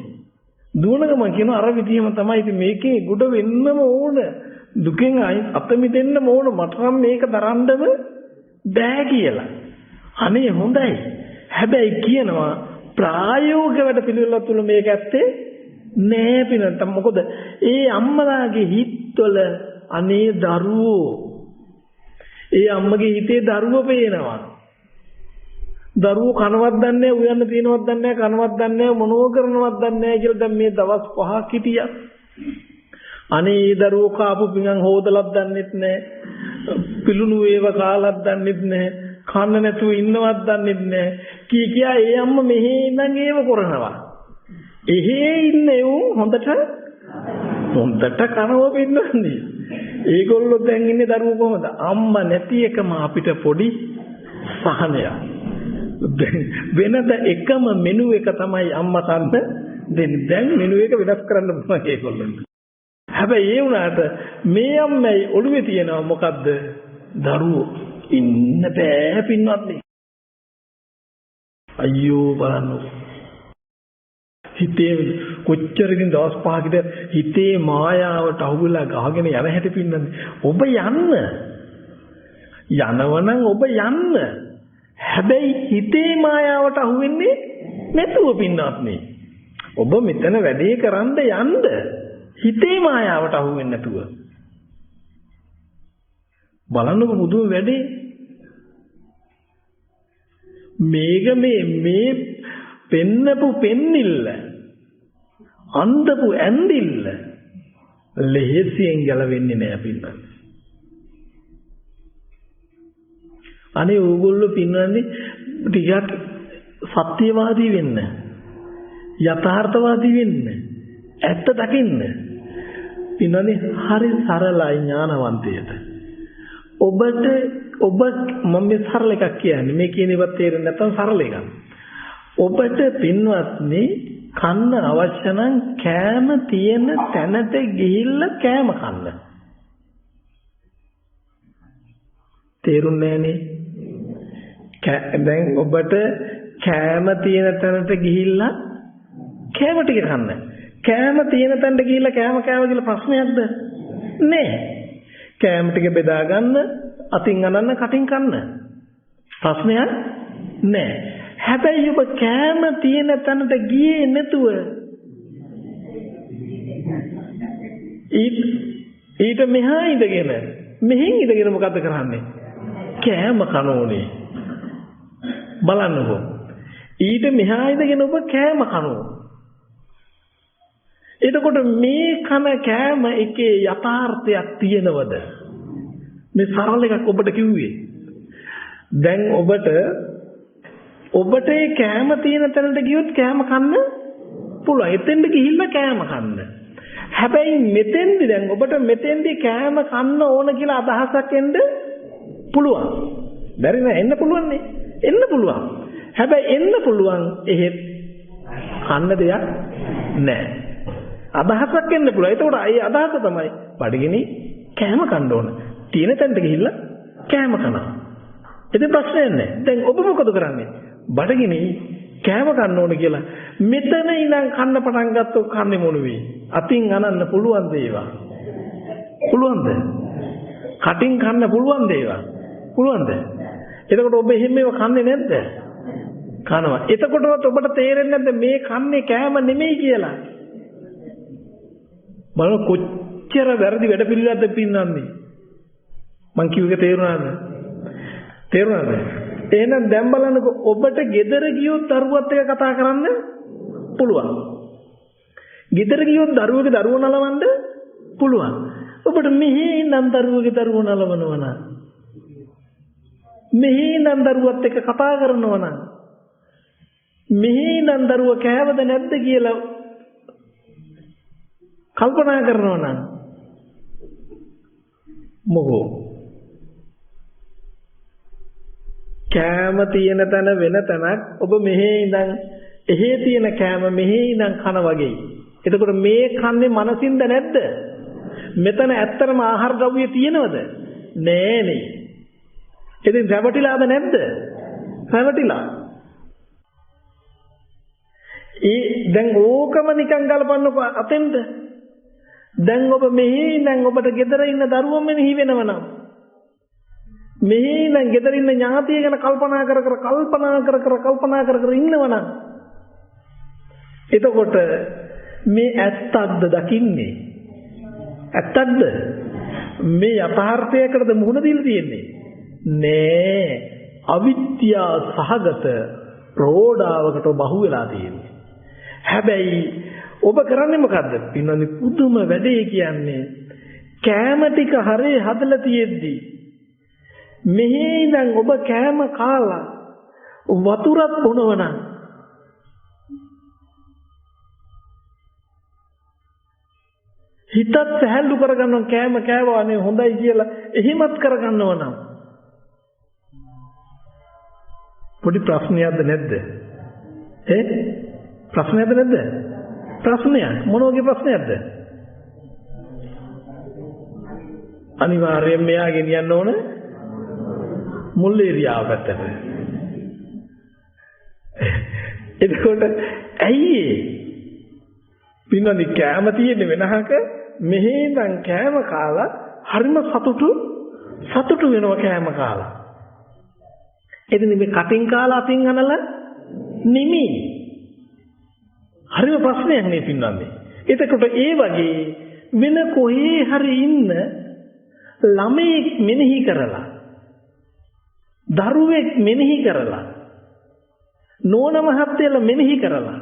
දුවනකම කියන අර විදියම තමයි. ඉතින් මේකේ ගොඩ වෙන්නම ඕන. දුකෙන් අත මිදෙන්නම ඕන. මට නම් මේක දරන්නම බෑ කියලා. අනේ හොඳයි. හැබැයි කියනවා ප්‍රායෝගික වැඩ පිළිවෙල තුළ මේක ඇත්තේ නෑ පිනන්ත. මොකද ඒ අම්මලාගේ හිතවල අනේ දරුවෝ. ඒ අම්මගේ හිතේ දරුවෝ පේනවා. දරුවෝ කනවත් දන්නේ නැහැ, උයන්න තියනවත් දන්නේ නැහැ, කනවත් දන්නේ නැහැ, මොනෝ කරනවත් දන්නේ නැහැ කියලා දැන් මේ දවස් 5ක් හිටියා. අනේ ඒ දරුවෝ කාපු පිඟන් හොදලක් දන්නෙත් නැහැ, පිලුණු ඒව කාලක් දන්නෙත් නැහැ, කන්න නැතුව ඉන්නවත් දන්නෙත් නැහැ. කියා ඒ අම්මා මෙහෙ ඉඳන් ඒව කරනවා. එහෙ ඉන්නේ හොඳට කනව පින්නන්නේ. ඒගොල්ලෝ දැන් ඉන්නේ දරුවෝ කොහමද? අම්මා නැති එකම අපිට පොඩි සහනයක්. වෙනද එකම මෙනු එක තමයි අම්මා කන්න දෙන්නේ. දැන් මෙනු එක වෙනස් කරන්න පුළුවන් ඒගොල්ලන්ට. හැබැයි ඒ වුණාට මේ අම්මයි ඔළුවේ තියෙනවා මොකද්ද? දරුවෝ ඉන්න බෑ පින්වත්නි. අයියෝ බලන්න. හිතේ කොච්චරකින් දවස් 5කට හිතේ මායාවට අහුවෙලා ගහගෙන යන හැටි පින්නන්නේ. ඔබ යනවනම් ඔබ යන්න. හැබැයි හිතේ මායාවට අහු වෙන්නේ නැතුව පින්නත්නේ. ඔබ මෙතන වැඩේ කරන්න යන්න. හිතේ මායාවට අහු වෙන්නේ නැතුව. බලන්නකො මුදුම වැඩේ. මේ පෙන්නපු පෙන්නිල්ල අන්දපු ඇන්දිල්ල ලෙහෙසියෙන් ගැලවෙන්නේ නෑ පින්නන්නේ. අනේ ඕගොල්ලෝ පින්නන්නේ ටිකක් සත්‍යවාදී වෙන්න, යථාර්ථවාදී වෙන්න, ඇත්ත දකින්න. පින්නන්නේ හරි සරලයි ඥානවන්තයට. ඔබ මම මේ සරල එකක් කියන්නේ. මේ කියන ඒවත් තේරෙන්නේ නැත්නම් සරල එකක්. ඔබට පින්වත්නි කන්න අවශ්‍ය නම් කෑම තියෙන තැනට ගිහිල්ලා කෑම කන්න. තේරුන්නේ නැහනේ. දැන් ඔබට කෑම තියෙන තැනට ගිහිල්ලා කෑම ටික කන්න. කෑම තියෙන තැනට ගිහිල්ලා කෑම කියලා ප්‍රශ්නයක්ද? නෑ. කෑම ටික බෙදා ගන්න, අතින් අනන්න, කටින් කන්න. ප්‍රශ්නයක් නෑ. හැබැයි ඔබ කෑම තියෙන තැනට ගියේ නැතුව ඊට මෙහා ඉඳගෙන මෙහෙන් ඉඳගෙන මොකද කරන්නේ? කෑම කනෝනේ. බලන්නකෝ. ඊට මෙහා ඉඳගෙන ඔබ කෑම කනෝ. එතකොට මේ කන කෑම එකේ යථාර්ථයක් තියෙනවද? මේ සරල එකක් ඔබට කිව්වේ. දැන් ඔබට ඒ කෑම තියෙන තැනට ගියොත් කෑම කන්න පුළුවන්. එතෙන්ට ගිහිල්ලා කෑම කන්න. හැබැයි මෙතෙන්දි දැන් ඔබට මෙතෙන්දි කෑම කන්න ඕන කියලා අදහසක් එන්න පුළුවන්. බැරි නෑ, එන්න පුළුවන් නේ. එන්න පුළුවන්. හැබැයි එන්න පුළුවන් එහෙත් කන්න දෙයක් නෑ. අදහසක් එන්න පුළුවන්. ඒතකොට ඒ අදහස තමයි බඩගිනි කෑම කන්න ඕන. තියෙන තැනට ගිහිල්ලා කෑම කනවා. ඉතින් ප්‍රශ්නයක් නෑ. දැන් ඔබ මොකද කරන්නේ? බඩගිනි කෑම කන්න ඕන කියලා මෙතන ඉඳන් කන්න පටන් ගත්තොත් කන්නේ මොන වෙයි? අතින් අනන්න පුළුවන් දේවා. පුළුවන්ද? කටින් කන්න පුළුවන් දේවා. පුළුවන්ද? එතකොට ඔබ එහෙම ඒවා කන්නේ නැද්ද? කනවා. එතකොටවත් ඔබට තේරෙන්නේ නැද්ද මේ කන්නේ කෑම නෙමෙයි කියලා? බලන්න කොච්චර වැරදි වැඩ පිළිවෙලක්ද පින්නන්නේ. මං කිව්වේ තේරුණාද? තේරුණාද? එහෙනම් දැන් බලන්නකො ඔබට ගෙදර ගියොත් දරුවත් එක්ක කතා කරන්න පුළුවන්. ගෙදර ගියොත් දරුවගේ දරුවෝ නලවන්න පුළුවන්. ඔබට මෙහි ඉඳන් දරුවගේ දරුවෝ නලවනවා නම් මෙහි ඉඳන් දරුවත් එක්ක කතා කරනවා නම් මෙහි ඉඳන් දරුවා කෑවද නැද්ද කියලා කල්පනා කරනවා නම් මොකෝ කෑම තියෙන තැන වෙන තැනක් ඔබ මෙහි ඉඳන් එහෙ තියෙන කෑම මෙහි ඉඳන් කන වගේ. එතකොට මේ කන්නේ මනසින්ද නැද්ද? මෙතන ඇත්තටම ආහාර ද්‍රව්‍ය තියෙනවද? නෑනේ. ඉතින් රැවටිලාද නැද්ද? රැවටිලා. දැන් ඕකම නිකන් ගලපන්නකො අතෙන්ද? දැන් ඔබ මෙහි ඉඳන් ඔබට ගෙදර ඉන්න දරුවෝ මෙහි වෙනවනම් මෙහි ඉඳන් ගෙදර ඉන්න ඥාතිය ගැන කල්පනා කර ඉන්නවනම් එතකොට මේ ඇත්තක්ද දකින්නේ? ඇත්තක්ද? මේ යථාර්ථයකටද මුහුණ දීලා තියෙන්නේ? නෑ. අවිද්‍යා සහගත ප්‍රෝඩාවකට බහු වෙලා තියෙන්නේ. හැබැයි ඔබ කරන්නේ මොකද්ද? පින්නන්නේ පුදුම වැඩේ කියන්නේ කෑම ටික හරේ හදලා තියෙද්දි මෙහි ඉඳන් ඔබ කෑම කාලා වතුරක් බොනවනම් හිතත් සැහැල්ලු කරගන්න කෑම කෑවා නේ හොඳයි කියලා එහිමත් කරගන්නව නම් පොඩි ප්‍රශ්නයක්ද නැද්ද? ප්‍රශ්නයක්ද නැද්ද? ප්‍රශ්නයක්. මොන වගේ ප්‍රශ්නයක්ද? අනිවාර්යයෙන් මෙයා ගෙනියන්න ඕන මුල් ඒරියාව පැත්තට. එතකොට ඇයි පින්නනි කෑම තියෙන්නේ වෙනහක මෙහි ඉඳන් කෑම කාලා හරිම සතුටු වෙනවා කෑම කාලා. එදින මේ කටින් කාලා අතින් අනලා නිමි. හරිම ප්‍රශ්නයක් නේ පින්නන්නේ. එතකොට ඒ වගේ වෙන කොහේ හරි ඉන්න ළමෙක් මෙනෙහි කරලා දරුවෙක් මෙනෙහි කරලා නෝන මහත්තයලා මෙනෙහි කරලා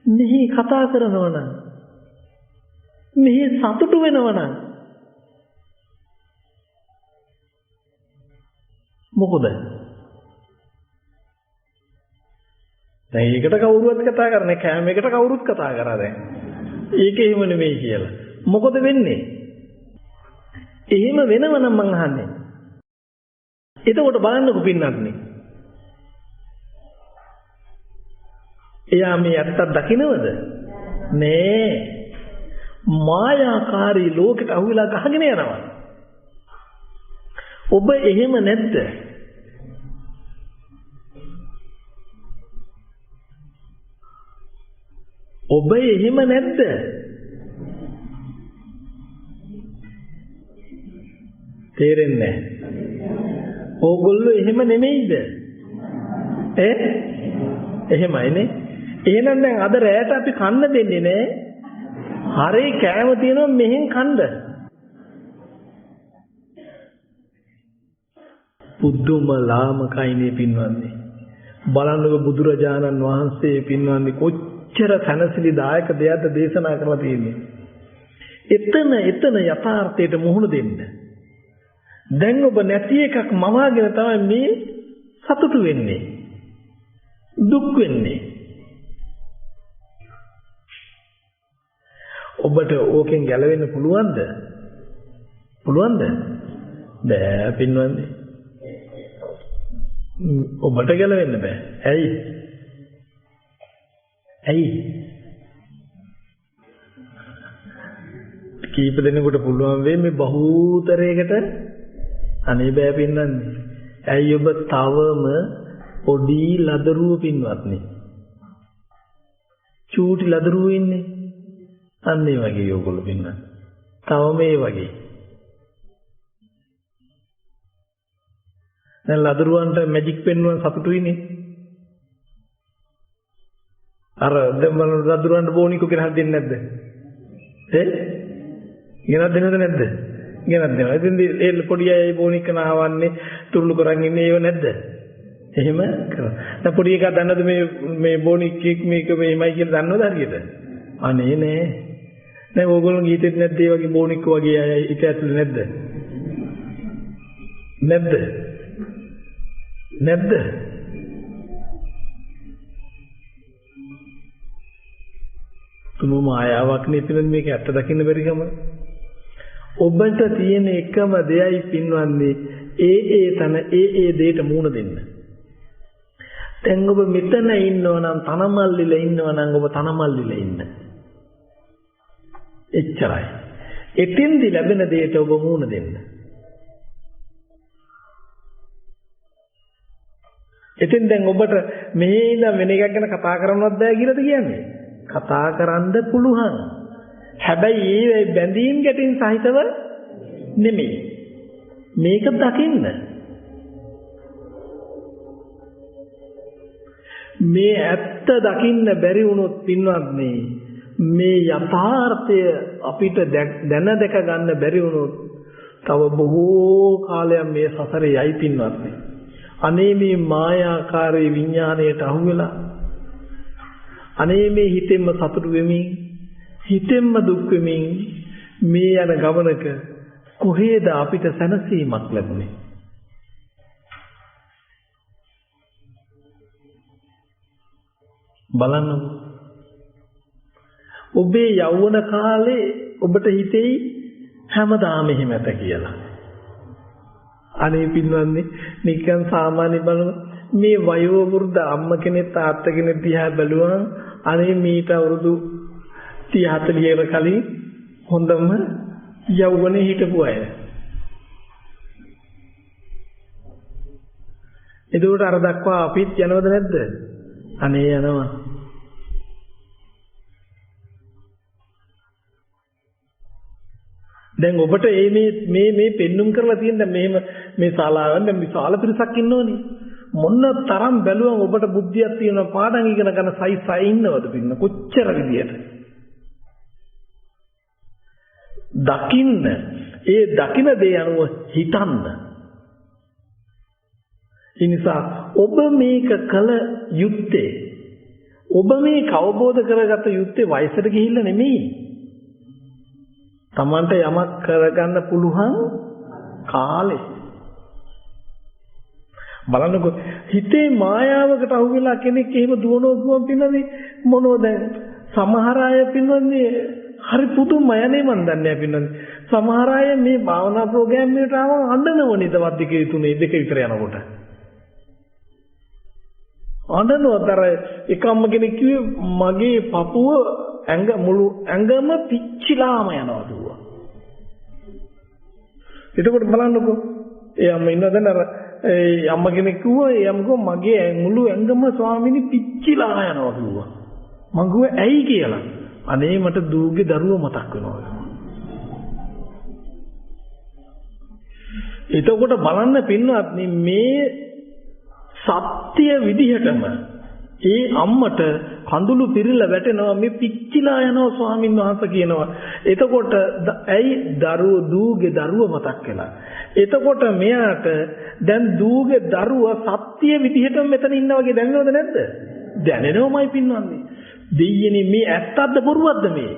මෙහි කතා කරනවා නම් මෙහි සතුටු වෙනවා නම් මොකද? දැන් ඒකට කවුරුවත් කතා කරන්නේ කෑමකට කවුරුත් කතා කරා දැන්. ඒක එහෙම නෙමෙයි කියලා. මොකද වෙන්නේ? එහෙම වෙනවනම් මං අහන්නේ. එතකොට බලන්නකො පින්නන්නේ. එයා මේ ඇත්තක් දකින්නවද? නෑ. මායාකාරී ලෝකෙට අහුවෙලා ගහගෙන යනවා. ඔබ එහෙම නැද්ද? ඔබ එහෙම නැද්ද? තේරෙන්නේ නැහැ. ඕගොල්ලෝ එහෙම නෙමෙයිද? එහෙමයිනේ. එහෙනම් දැන් අද රැයට අපි කන්න දෙන්නේ නෑ. හරේ කෑම තියෙනවා මෙහෙන් කන්න. පුදුම ලාමකයිනේ පින්වන්නේ. බලන්නකො බුදුරජාණන් වහන්සේ පින්වන්නේ කොච්චර තනසිලිදායක දෙයක්ද දේශනා කරලා තියෙන්නේ. එතන යථාර්ථයට මුහුණ දෙන්න. දැන් ඔබ නැති එකක් මවාගෙන තමයි මේ සතුටු වෙන්නේ. දුක් වෙන්නේ. ඔබට ඕකෙන් ගැලවෙන්න පුළුවන්ද? පුළුවන්ද? බෑ පින්වන්නේ. ඔබට ගැලවෙන්න බෑ. ඇයි? කීප දෙනෙකුට පුළුවන් වෙයි මේ බහූතරයකට අනේ බෑ පින්නන්නේ. ඇයි ඔබ තවම පොඩි ලදරුව පින්වත්නි. චූටි ලදරුව ඉන්නේ. අන්න ඒ වගේ ඔයගොල්ලෝ පින්නන්නේ. තවම ඒ වගේ. දැන් ලදරුවන්ට මැජික් පෙන්වන සතුටුයිනේ. අර දෙමළ ලදරුවන්ට බෝනිකෝ කියලා දෙන්නේ නැද්ද? ගෙනත් දෙනවද නැද්ද? ගෙනත් දෙනවා. ඉතින් ඒ පොඩි අය බෝනික නාවන්නේ තුරුළු කරන් ඉන්නේ ඒව නැද්ද? එහෙම කරනවා. දැන් පොඩි එකා දන්නවද මේ බෝනික්ෙක් මේක මේමයි කියලා දන්නවද හරියට? අනේ නෑ. දැන් ඕගොල්ලෝ ගීතෙත් නැද්ද ඒ වගේ බෝනික් වගේ අය ඊට ඇතුළේ නැද්ද? නැද්ද? නැද්ද? තුමු මායාවක් නෙපින මේක ඇත්ත දකින්න බැරි කම. ඔබට තියෙන එකම දෙයයි පින්වන්නේ ඒ තන ඒ දෙයට මූණ දෙන්න. දැන් ඔබ මෙතන ඉන්නවා නම් තනමල්ලිලා ඉන්නවා නම් ඔබ තනමල්ලිලා ඉන්න. එච්චරයි. එතෙන්දි ලැබෙන දෙයට ඔබ මූණ දෙන්න. එතෙන් දැන් ඔබට මේ ඉඳන් වෙන එකක් ගැන කතා කරන්නවත් බෑ කියලාද කියන්නේ? කතා කරන්න පුළුවන්. හැබැයි ඒ බැඳීම් ගැටීම් සහිතව නෙමෙයි. මේක දකින්න. මේ ඇත්ත දකින්න බැරි වුණොත් පින්වත්නි මේ යථාර්ථය අපිට දැන දැක ගන්න බැරි වුණොත් තව බොහෝ කාලයක් මේ සසරේ යයි පින්වත්නි. අනේ මේ මායාකාරී විඥාණයට අහු වෙලා අනේ මේ හිතෙන්ම සතුටු වෙමින් හිතෙන්ම දුක් වෙමින් මේ යන ගමනක කොහේද අපිට සැනසීමක් ලැබුණේ? බලන්න. ඔබේ යෞවන කාලේ ඔබට හිතෙයි හැමදාම එහෙම ඇත කියලා. අනේ පින්වත්නි නිකන් සාමාන්‍ය බලන මේ වයෝ වෘද්ධ අම්ම කෙනෙක් තාත්තා කෙනෙක් දිහා බැලුවම අනේ මීට අවුරුදු 30 40 කලින් හොඳම යෞවනේ හිටපු අය. ඒකට අර දක්වා අපිත් යනවද නැද්ද? අනේ යනවා. දැන් ඔබට මේ පෙන්눔 කරලා තියෙන මෙහෙම මේ ශාලාවෙන් දැන් විශාල පිරිසක් ඉන්නෝනේ. මොන තරම් බැලුවම ඔබට බුද්ධියක් තියෙනවා පාඩම් ඉගෙන ගන්න සයි ඉන්නවද පින්න කොච්චර විදියට? දකින්න ඒ දකින දේ අනුව හිතන්න. ඒ නිසා ඔබ මේක කල යුත්තේ ඔබ මේක අවබෝධ කරගත යුත්තේ වයසට ගිහිල්ලා නෙමෙයි. Tamanta යමක් කරගන්න පුළුවන් කාලේ. බලන්නකො හිතේ මායාවකට අහු වෙලා කෙනෙක් එහෙම දුවනෝ ගුවන් පින්නනේ මොනෝ දැන් සමහර අය පින්නන්නේ හරි පුදුමයනේ මන් දන්නේ නැහැ පින්නන්නේ සමහර අය මේ භාවනා ප්‍රෝග්‍රෑම් එකට ආවම අඬනවනේ දවස් දෙකේ තුනේ දෙක විතර යනකොට අඬනවතර එකම්ම කෙනෙක් කිව්වේ මගේ පපුව මුළු ඇඟම පිච්චිලාම යනවා දුවා. එතකොට බලන්නකො ඒ අම්ම ඉන්නවද නේද ඒ අම්ම කෙනෙක් කිව්වා ඒ අම්මකෝ මගේ මුළු ඇඟම ස්වාමීනි පිච්චිලා යනවා කිව්වා. මං කිව්වා ඇයි කියලා. අනේ මට දූගේ දරුව මතක් වෙනවා. එතකොට බලන්න පින්වත්නි මේ සත්‍ය විදිහටම ඒ අම්මට කඳුළු පිරিলা වැටෙනවා මේ පිච්චිලා යනවා ස්වාමීන් වහන්සේ කියනවා. එතකොට ඇයි දූගේ දරුව මතක් වෙලා. එතකොට මෙයාට දැන් දූගේ දරුව සත්‍ය විදිහටම මෙතන ඉන්නා වගේ දැනෙනවද නැද්ද? දැනෙනවමයි පින්වන්නේ. දෙයියනේ මේ ඇත්තක්ද බොරුවක්ද මේ?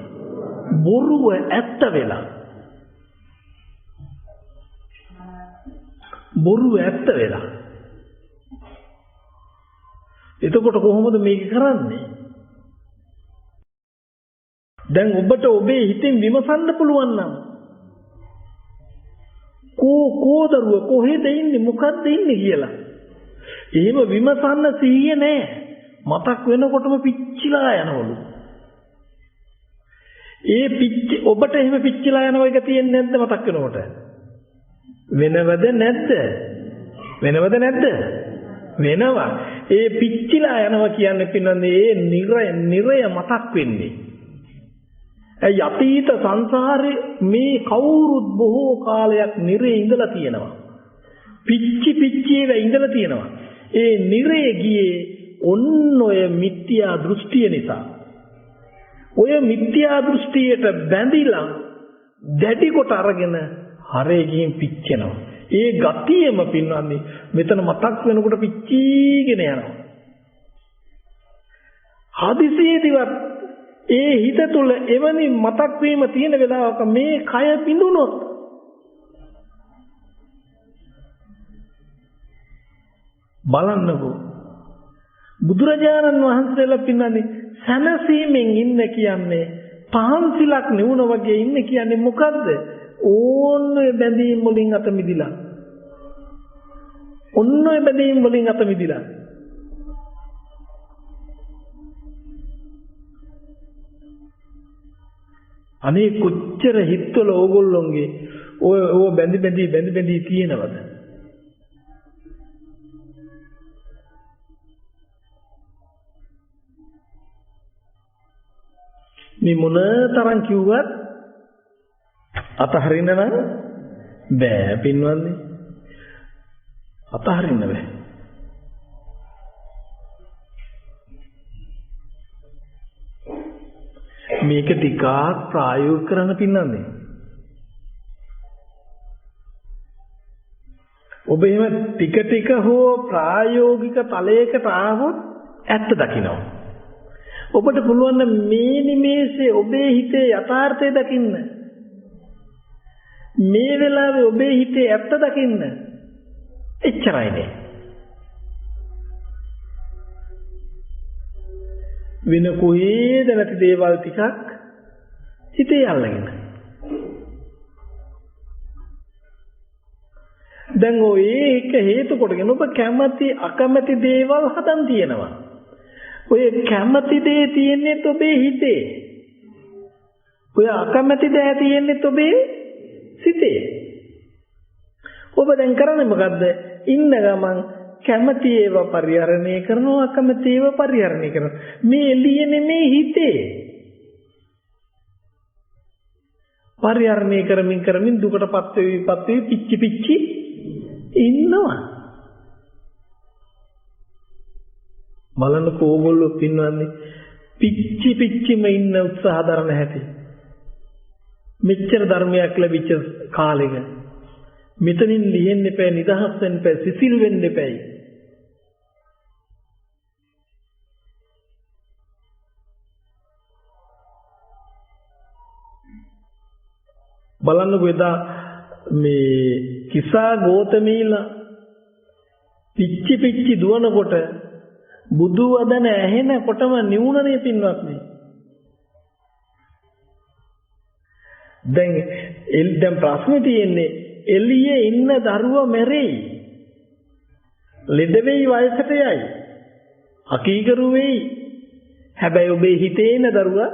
බොරුව ඇත්ත වෙලා. බොරුව ඇත්ත වෙලා. එතකොට කොහොමද මේක කරන්නේ? දැන් ඔබට ඔබේ හිතෙන් විමසන්න පුළුවන් නම් කෝදරුව කොහෙද ඉන්නේ මොකද්ද ඉන්නේ කියලා. එහෙම විමසන්න සිහිය නැහැ. මතක් වෙනකොටම පිච්චිලා යනවලු. ඔබට එහෙම පිච්චිලා යන එක තියෙන්නේ නැද්ද මතක් වෙනකොට? වෙනවද නැද්ද? වෙනවද නැද්ද? වෙනවා. ඒ පිච්චිලා යනවා කියන්නේ පින්නන්නේ ඒ නිරය මතක් වෙන්නේ. ඒ යතීත සංසාරේ මේ කවුරුත් බොහෝ කාලයක් නිරේ ඉඳලා තියෙනවා. පිච්චිවේ ඉඳලා තියෙනවා. ඒ නිරේ ගියේ ඔන්න ඔය මිත්‍යා දෘෂ්ටිය නිසා. ඔය මිත්‍යා දෘෂ්ටියට බැඳිලා දැඩි කොට අරගෙන හරේ ගිහින් පිච්චෙනවා. ඒ ගතියෙම පින්වන්නේ මෙතන මතක් වෙනකොට පිච්චීගෙන යනවා. හදිසියේදීවත් ඒ හිත තුළ එවැනි මතක් වීම තියෙන වෙලාවක මේ කය පිඳුනොත් බලන්නකෝ බුදුරජාණන් වහන්සේලා පින්නන්නේ සනසීමෙන් ඉන්න කියන්නේ පහන්සිලක් නෙවුන වගේ ඉන්න කියන්නේ මොකද්ද? ඕන්නේ බැඳීම් වලින් අත මිදිලා. ඔන්නේ බැඳීම් වලින් අත මිදිලා. අනේ කොච්චර හිතවල ඕගොල්ලොන්ගේ ඔය බැඳි තියෙනවද? මේ මොන තරම් කිව්වත් අතහරින්න නම් බෑ පින්වන්නේ. අතහරින්න බෑ. මේක ටිකක් ප්‍රායෝගික කරන්න පින්නන්නේ. ඔබ එහෙම ටික හෝ ප්‍රායෝගික තලයකට ආවොත් ඇත්ත දකිනවා. ඔබට පුළුවන් මේ නිමේෂයේ ඔබේ හිතේ යථාර්ථය දකින්න. මේ වෙලාවේ ඔබේ හිතේ ඇත්ත දකින්න. එච්චරයි නේ. වෙන කොහේද නැති දේවල් ටිකක් හිතේ අල්ලගෙන. දැන් ඔය එක හේතු කොටගෙන ඔබ කැමති අකමැති දේවල් හදන් තියෙනවා. ඔය කැමති දේ තියෙන්නේ ඔබේ හිතේ. ඔය අකමැති දේ තියෙන්නේ ඔබේ සිතේ. ඔබ දැන් කරන්නේ මොකද්ද? ඉන්න ගමන් කැමති ඒවා පරිහරණය කරනවා, අකමැති ඒවා පරිහරණය කරනවා. මේ එළිය නෙමේ හිතේ. පරිහරණය කරමින් දුකටපත් වෙවි පිච්චි ඉන්නවා. බලන්නකෝ ඕගොල්ලෝ පින්වන්නේ පිච්චිම ඉන්න උත්සාහ දරන හැටි. මෙච්චර ධර්මයක් ලැබිච්ච කාලෙක මෙතනින් ලියෙන්න එපා, නිදහස් වෙන්න එපා, සිසිල් වෙන්න එපා. බලන්නකෝ එදා මේ කිසා ගෝතමීලා පිච්චි දුවනකොට බුදු වදන ඇහෙනකොටම නිවුණනේ පින්වත්නි. දැන් ප්‍රශ්නේ තියෙන්නේ එළියේ ඉන්න දරුවා මැරෙයි. ලෙඩ වෙයි, වයසට යයි. අකීකරු වෙයි. හැබැයි ඔබේ හිතේ ඉන්න දරුවා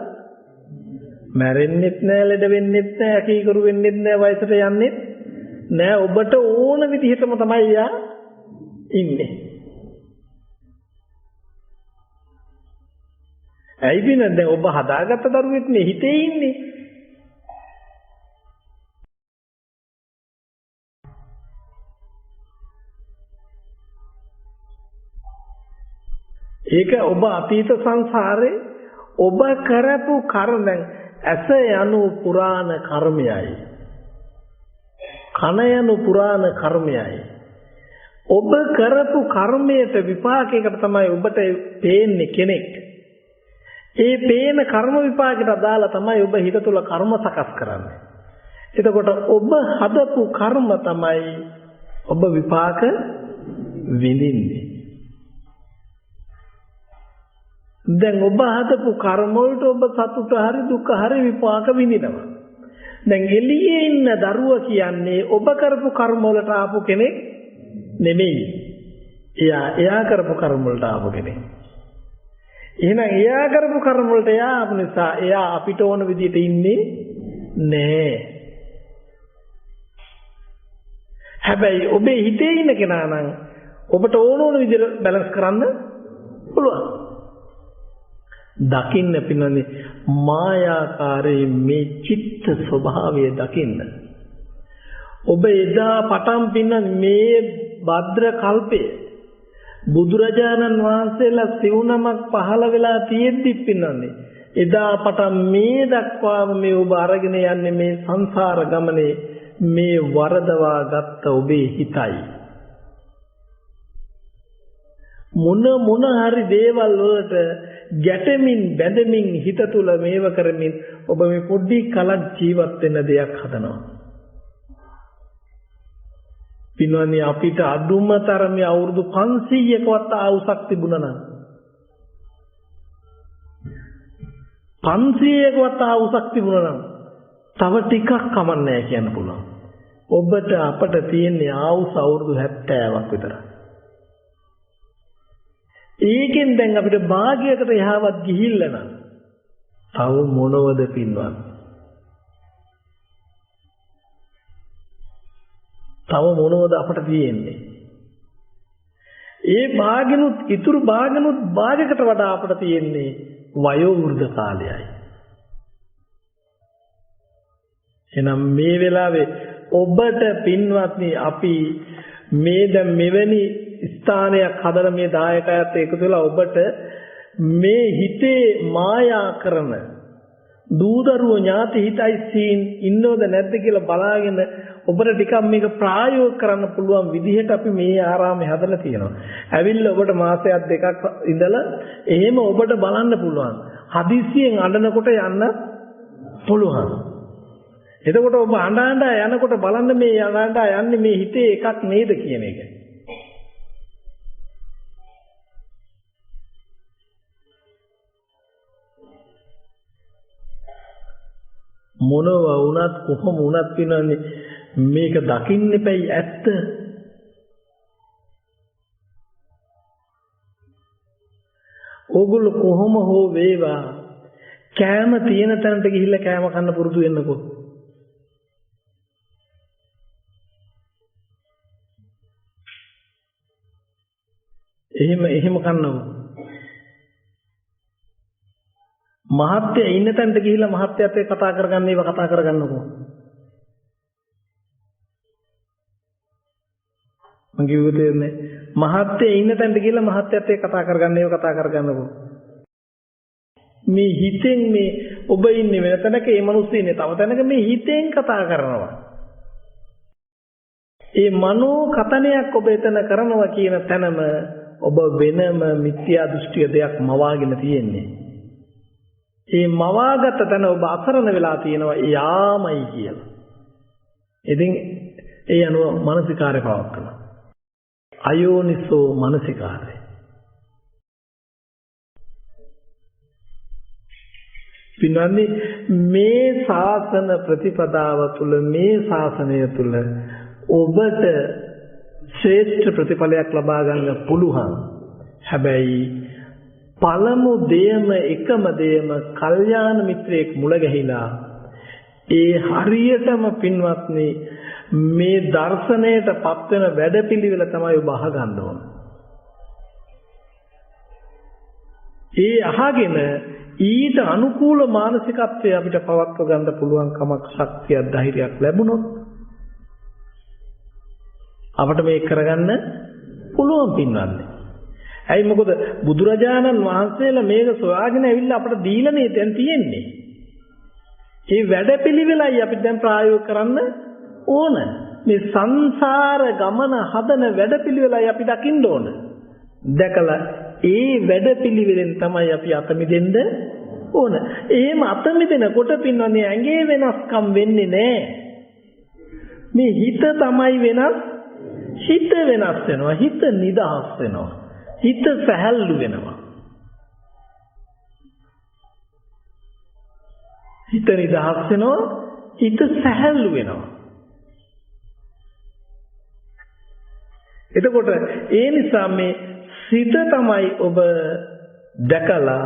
මැරෙන්නෙත් නෑ, ලෙඩ වෙන්නෙත් නෑ, අකීකරු වෙන්නෙත් නෑ, වයසට යන්නෙත් නෑ. ඔබට ඕන විදිහටම තමයි යා ඉන්නේ. ඇයි බිනද දැන් ඔබ හදාගත්ත දරුවෙත් නේ හිතේ ඉන්නේ. ඒක ඔබ අතීත සංසාරේ ඔබ කරපු කර්ම. ඇස යනු පුරාණ කර්මයයි. කන යනු පුරාණ කර්මයයි. ඔබ කරපු කර්මයට විපාකයකට තමයි ඔබට පේන්නේ කෙනෙක්. ඒ පේන කර්ම විපාකයට අදාළ තමයි ඔබ හිත තුළ කර්ම සකස් කරන්නේ. එතකොට ඔබ හදපු කර්ම තමයි ඔබ විපාක විඳින්නේ. දැන් ඔබ හදපු කර්ම වලට ඔබ සතුට හරි දුක හරි විපාක විඳිනවා. දැන් එළියේ ඉන්න දරුවා කියන්නේ ඔබ කරපු කර්ම වලට ආපු කෙනෙක් නෙමෙයි. එයා කරපු කර්ම වලට ආපු කෙනෙක්. එහෙනම් එයා කරපු කර්ම වලට එයා ආපු නිසා එයා අපිට ඕන විදිහට ඉන්නේ නෑ. හැබැයි ඔබේ හිතේ ඉන්න කෙනා නම් ඔබට ඕන විදිහට බැලන්ස් කරන්න පුළුවන්. දකින්න පින්නන්නේ මායාකාරයේ මේ චිත්ත ස්වභාවය දකින්න. ඔබ එදා පටන් පින්නන්නේ මේ භද්‍ර කල්පයේ බුදුරජාණන් වහන්සේලා සිවුනමක් පහළ වෙලා තියෙද්දි පින්නන්නේ එදා පටන් මේ දක්වාම මේ ඔබ අරගෙන යන්නේ මේ සංසාර ගමනේ මේ වරදවා ගත්ත ඔබේ හිතයි. මොන හරි දේවල් වලට ගැටෙමින් බැඳෙමින් හිත තුල මේව කරමින් ඔබ මේ පොඩි කලක් ජීවත් වෙන දෙයක් හදනවා. පින්වත්නි අපිට අදුම තරමේ අවුරුදු 500කවත් ආයුෂක් තිබුණා නම් 500කවත් ආයුෂක් තිබුණා නම් තව ටිකක් කමන්නේ කියන්න පුළුවන්. ඔබට අපට තියෙන ආයුෂ අවුරුදු 70ක් විතරයි. ඒකෙන් දැන් අපිට භාගයකට එහාවත් ගිහිල්ලා නම් තව මොනවද පින්වත්? තව මොනවද අපට තියෙන්නේ? ඒ භාගෙනුත් ඉතුරු භාගෙනුත් භාගයකට වඩා අපට තියෙන්නේ වයෝ වෘද්ධ කාලයයි. එහෙනම් මේ වෙලාවේ ඔබට පින්වත්නි අපි මේ දැන් මෙවැනි ස්ථානයක් හදලා මේ දායකයත් එකතු වෙලා ඔබට මේ හිතේ මායා කරන දූදරුව ඥාති හිතයිසින් ඉන්නවද නැද්ද කියලා බලාගෙන ඔබට ටිකක් මේක ප්‍රායෝගික කරන්න පුළුවන් විදිහට අපි මේ ආරාමේ හදලා තියෙනවා. ඇවිල්ලා ඔබට මාසයක් දෙකක් ඉඳලා එහෙම ඔබට බලන්න පුළුවන්. හදිස්සියෙන් අඬනකොට යන්න පුළුවන්. එතකොට ඔබ අඬ යනකොට බලන්න මේ අඬ යන්නේ මේ හිතේ එකක් නේද කියන එක. මොනවා වුණත් කොහොම වුණත් වෙනන්නේ මේක දකින්න එපයි ඇත්ත. ඕගොල්ලෝ කොහොම හෝ වේවා කෑම තියෙන තැනට ගිහිල්ලා කෑම කන්න පුරුදු වෙන්නකෝ. එහෙම කන්නකෝ. මහත්ය ඉන්න තැනට ගිහිල්ලා මහත්යත් එක්ක කතා කරගන්න ඒවා කතා කරගන්නකෝ. මං කිව්වේ මහත්ය ඉන්න තැනට ගිහිල්ලා මහත්යත් එක්ක කතා කරගන්න ඒවා කතා කරගන්නකෝ. මේ හිතෙන් මේ ඔබ ඉන්නේ වෙන තැනක ඒ මිනිස්සු ඉන්නේ තව තැනක මේ හිතෙන් කතා කරනවා. ඒ මනෝ කතනයක් ඔබ එතන කරනවා කියන තැනම ඔබ වෙනම මිත්‍යා දෘෂ්ටිය දෙයක් මවාගෙන තියෙන්නේ. ඒ මවාගත තැන ඔබ අසරණ වෙලා තියෙනවා යාමයි කියලා. ඉතින් ඒ අනුව මානසිකාරය පවත්වනවා. අයෝනිසෝ මානසිකාරය. පින්වත්නි මේ ශාසන ප්‍රතිපදාව තුළ මේ ශාසනය තුළ ඔබට ශ්‍රේෂ්ඨ ප්‍රතිඵලයක් ලබා ගන්න පුළුවන්. හැබැයි පළමු දෙයම එකම දෙයම කල්යාණ මිත්‍රයෙක් මුල ගැහිලා ඒ හරියටම පින්වත්නි මේ දර්ශනයට පත් වෙන වැඩපිළිවෙල තමයි ඔබ අහගන්න ඕන. ඒ අහගෙන ඊට අනුකූල මානසිකත්වය අපිට පවත්ව ගන්න පුළුවන් කමක් ශක්තියක් ධෛර්යයක් ලැබුණොත් අපිට මේක කරගන්න පුළුවන් පින්වත්නි. ඇයි මොකද බුදුරජාණන් වහන්සේලා මේක සොයාගෙන ඇවිල්ලා අපට දීලානේ දැන් තියෙන්නේ. මේ වැඩපිළිවෙලයි අපි දැන් ප්‍රායෝගික කරන්න ඕන. මේ සංසාර ගමන හදන වැඩපිළිවෙලයි අපි දකින්න ඕන. දැකලා ඒ වැඩපිළිවෙලෙන් තමයි අපි අත මිදෙන්න ඕන. එහෙම අත මිදෙනකොට පින්වන්නේ ඇඟේ වෙනස්කම් වෙන්නේ නැහැ. මේ හිත තමයි වෙනස්. හිත වෙනස් වෙනවා. හිත නිදහස් වෙනවා. හිත සැහැල්ලු වෙනවා. හිත නිදහස් වෙනවා. හිත සැහැල්ලු වෙනවා. එතකොට ඒ නිසා මේ සිත තමයි ඔබ දැකලා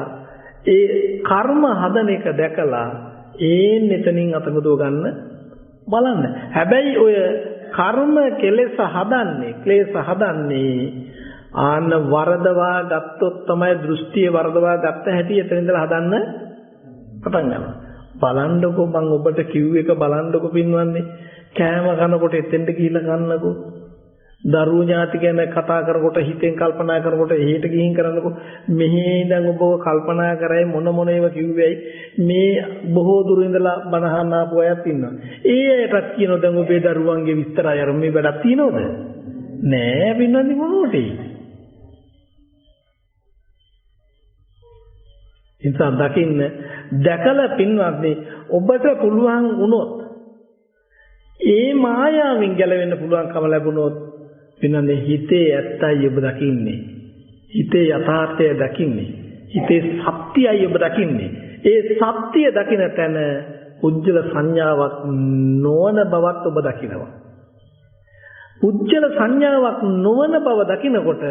ඒ කර්ම හදන එක දැකලා එතනින් අතමුදව ගන්න බලන්න. හැබැයි ඔය කර්ම කෙලෙස හදන්නේ ක්ලේශ හදන්නේ ආන වරදවා ගත්තොත් තමයි දෘෂ්ටිය වරදවා ගත්ත හැටි එතන ඉඳලා හදන්න පටන් ගන්නවා. බලන්නකෝ මම ඔබට කිව් එක බලන්නකෝ පින්වන්නේ කෑම කනකොට එතෙන්ට ගිහිල්ලා කන්නකෝ. දරුවෝ ඥාති ගැන කතා කරනකොට හිතෙන් කල්පනා කරනකොට එහෙට ගිහින් කරනකොට මෙහි ඉඳන් ඔබ කල්පනා කරයි මොන ඒවා කිව්වේයි මේ බොහෝ දුර ඉඳලා බනහන්න ආපු අයත් ඉන්නවා. ඒ අයටත් කියනවා දැන් ඔබේ දරුවන්ගේ විස්තරය අර මේ වැඩක් තියනවද? නෑ පින්නන්නේ මොනෝටේ. ඉතින් දකින්න දැකලා පින්වත්නි ඔබට පුළුවන් වුණොත් ඒ මායාවෙන් ගැලවෙන්න පුළුවන්කම ලැබුණොත් පින්නන්නේ හිතේ ඇත්තයි ඔබ දකින්නේ. හිතේ යථාර්ථය දකින්නේ. හිතේ සත්‍යයයි ඔබ දකින්නේ. ඒ සත්‍ය දකින තැන උජ්ජල සංඥාවක් නොවන බවත් ඔබ දකිනවා. උජ්ජල සංඥාවක් නොවන බව දකිනකොට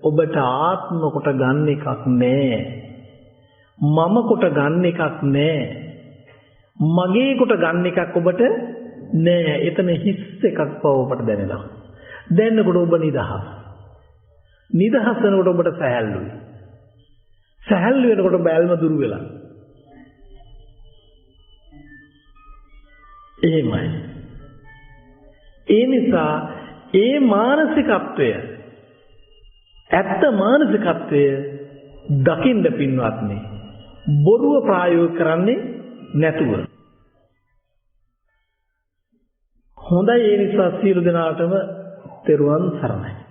ඔබට ආත්ම කොට ගන්න එකක් නෑ. මම කොට ගන්න එකක් නෑ. මගේ කොට ගන්න එකක් ඔබට නෑ. එතන හිස් එකක් බව ඔබට දැනෙනවා. දැනනකොට ඔබ නිදහස්. නිදහස් වෙනකොට ඔබට සැහැල්ලුයි. සැහැල්ලු වෙනකොට බැල්ම දුරු වෙලා. එහෙමයි. ඒ නිසා ඒ මානසිකත්වය ඇත්ත මානසිකත්වය දකින්න පින්වත්නි බොරුව ප්‍රායෝගික කරන්නේ නැතුව. හොඳයි ඒ නිසා සියලු දෙනාටම තෙරුවන් සරණයි.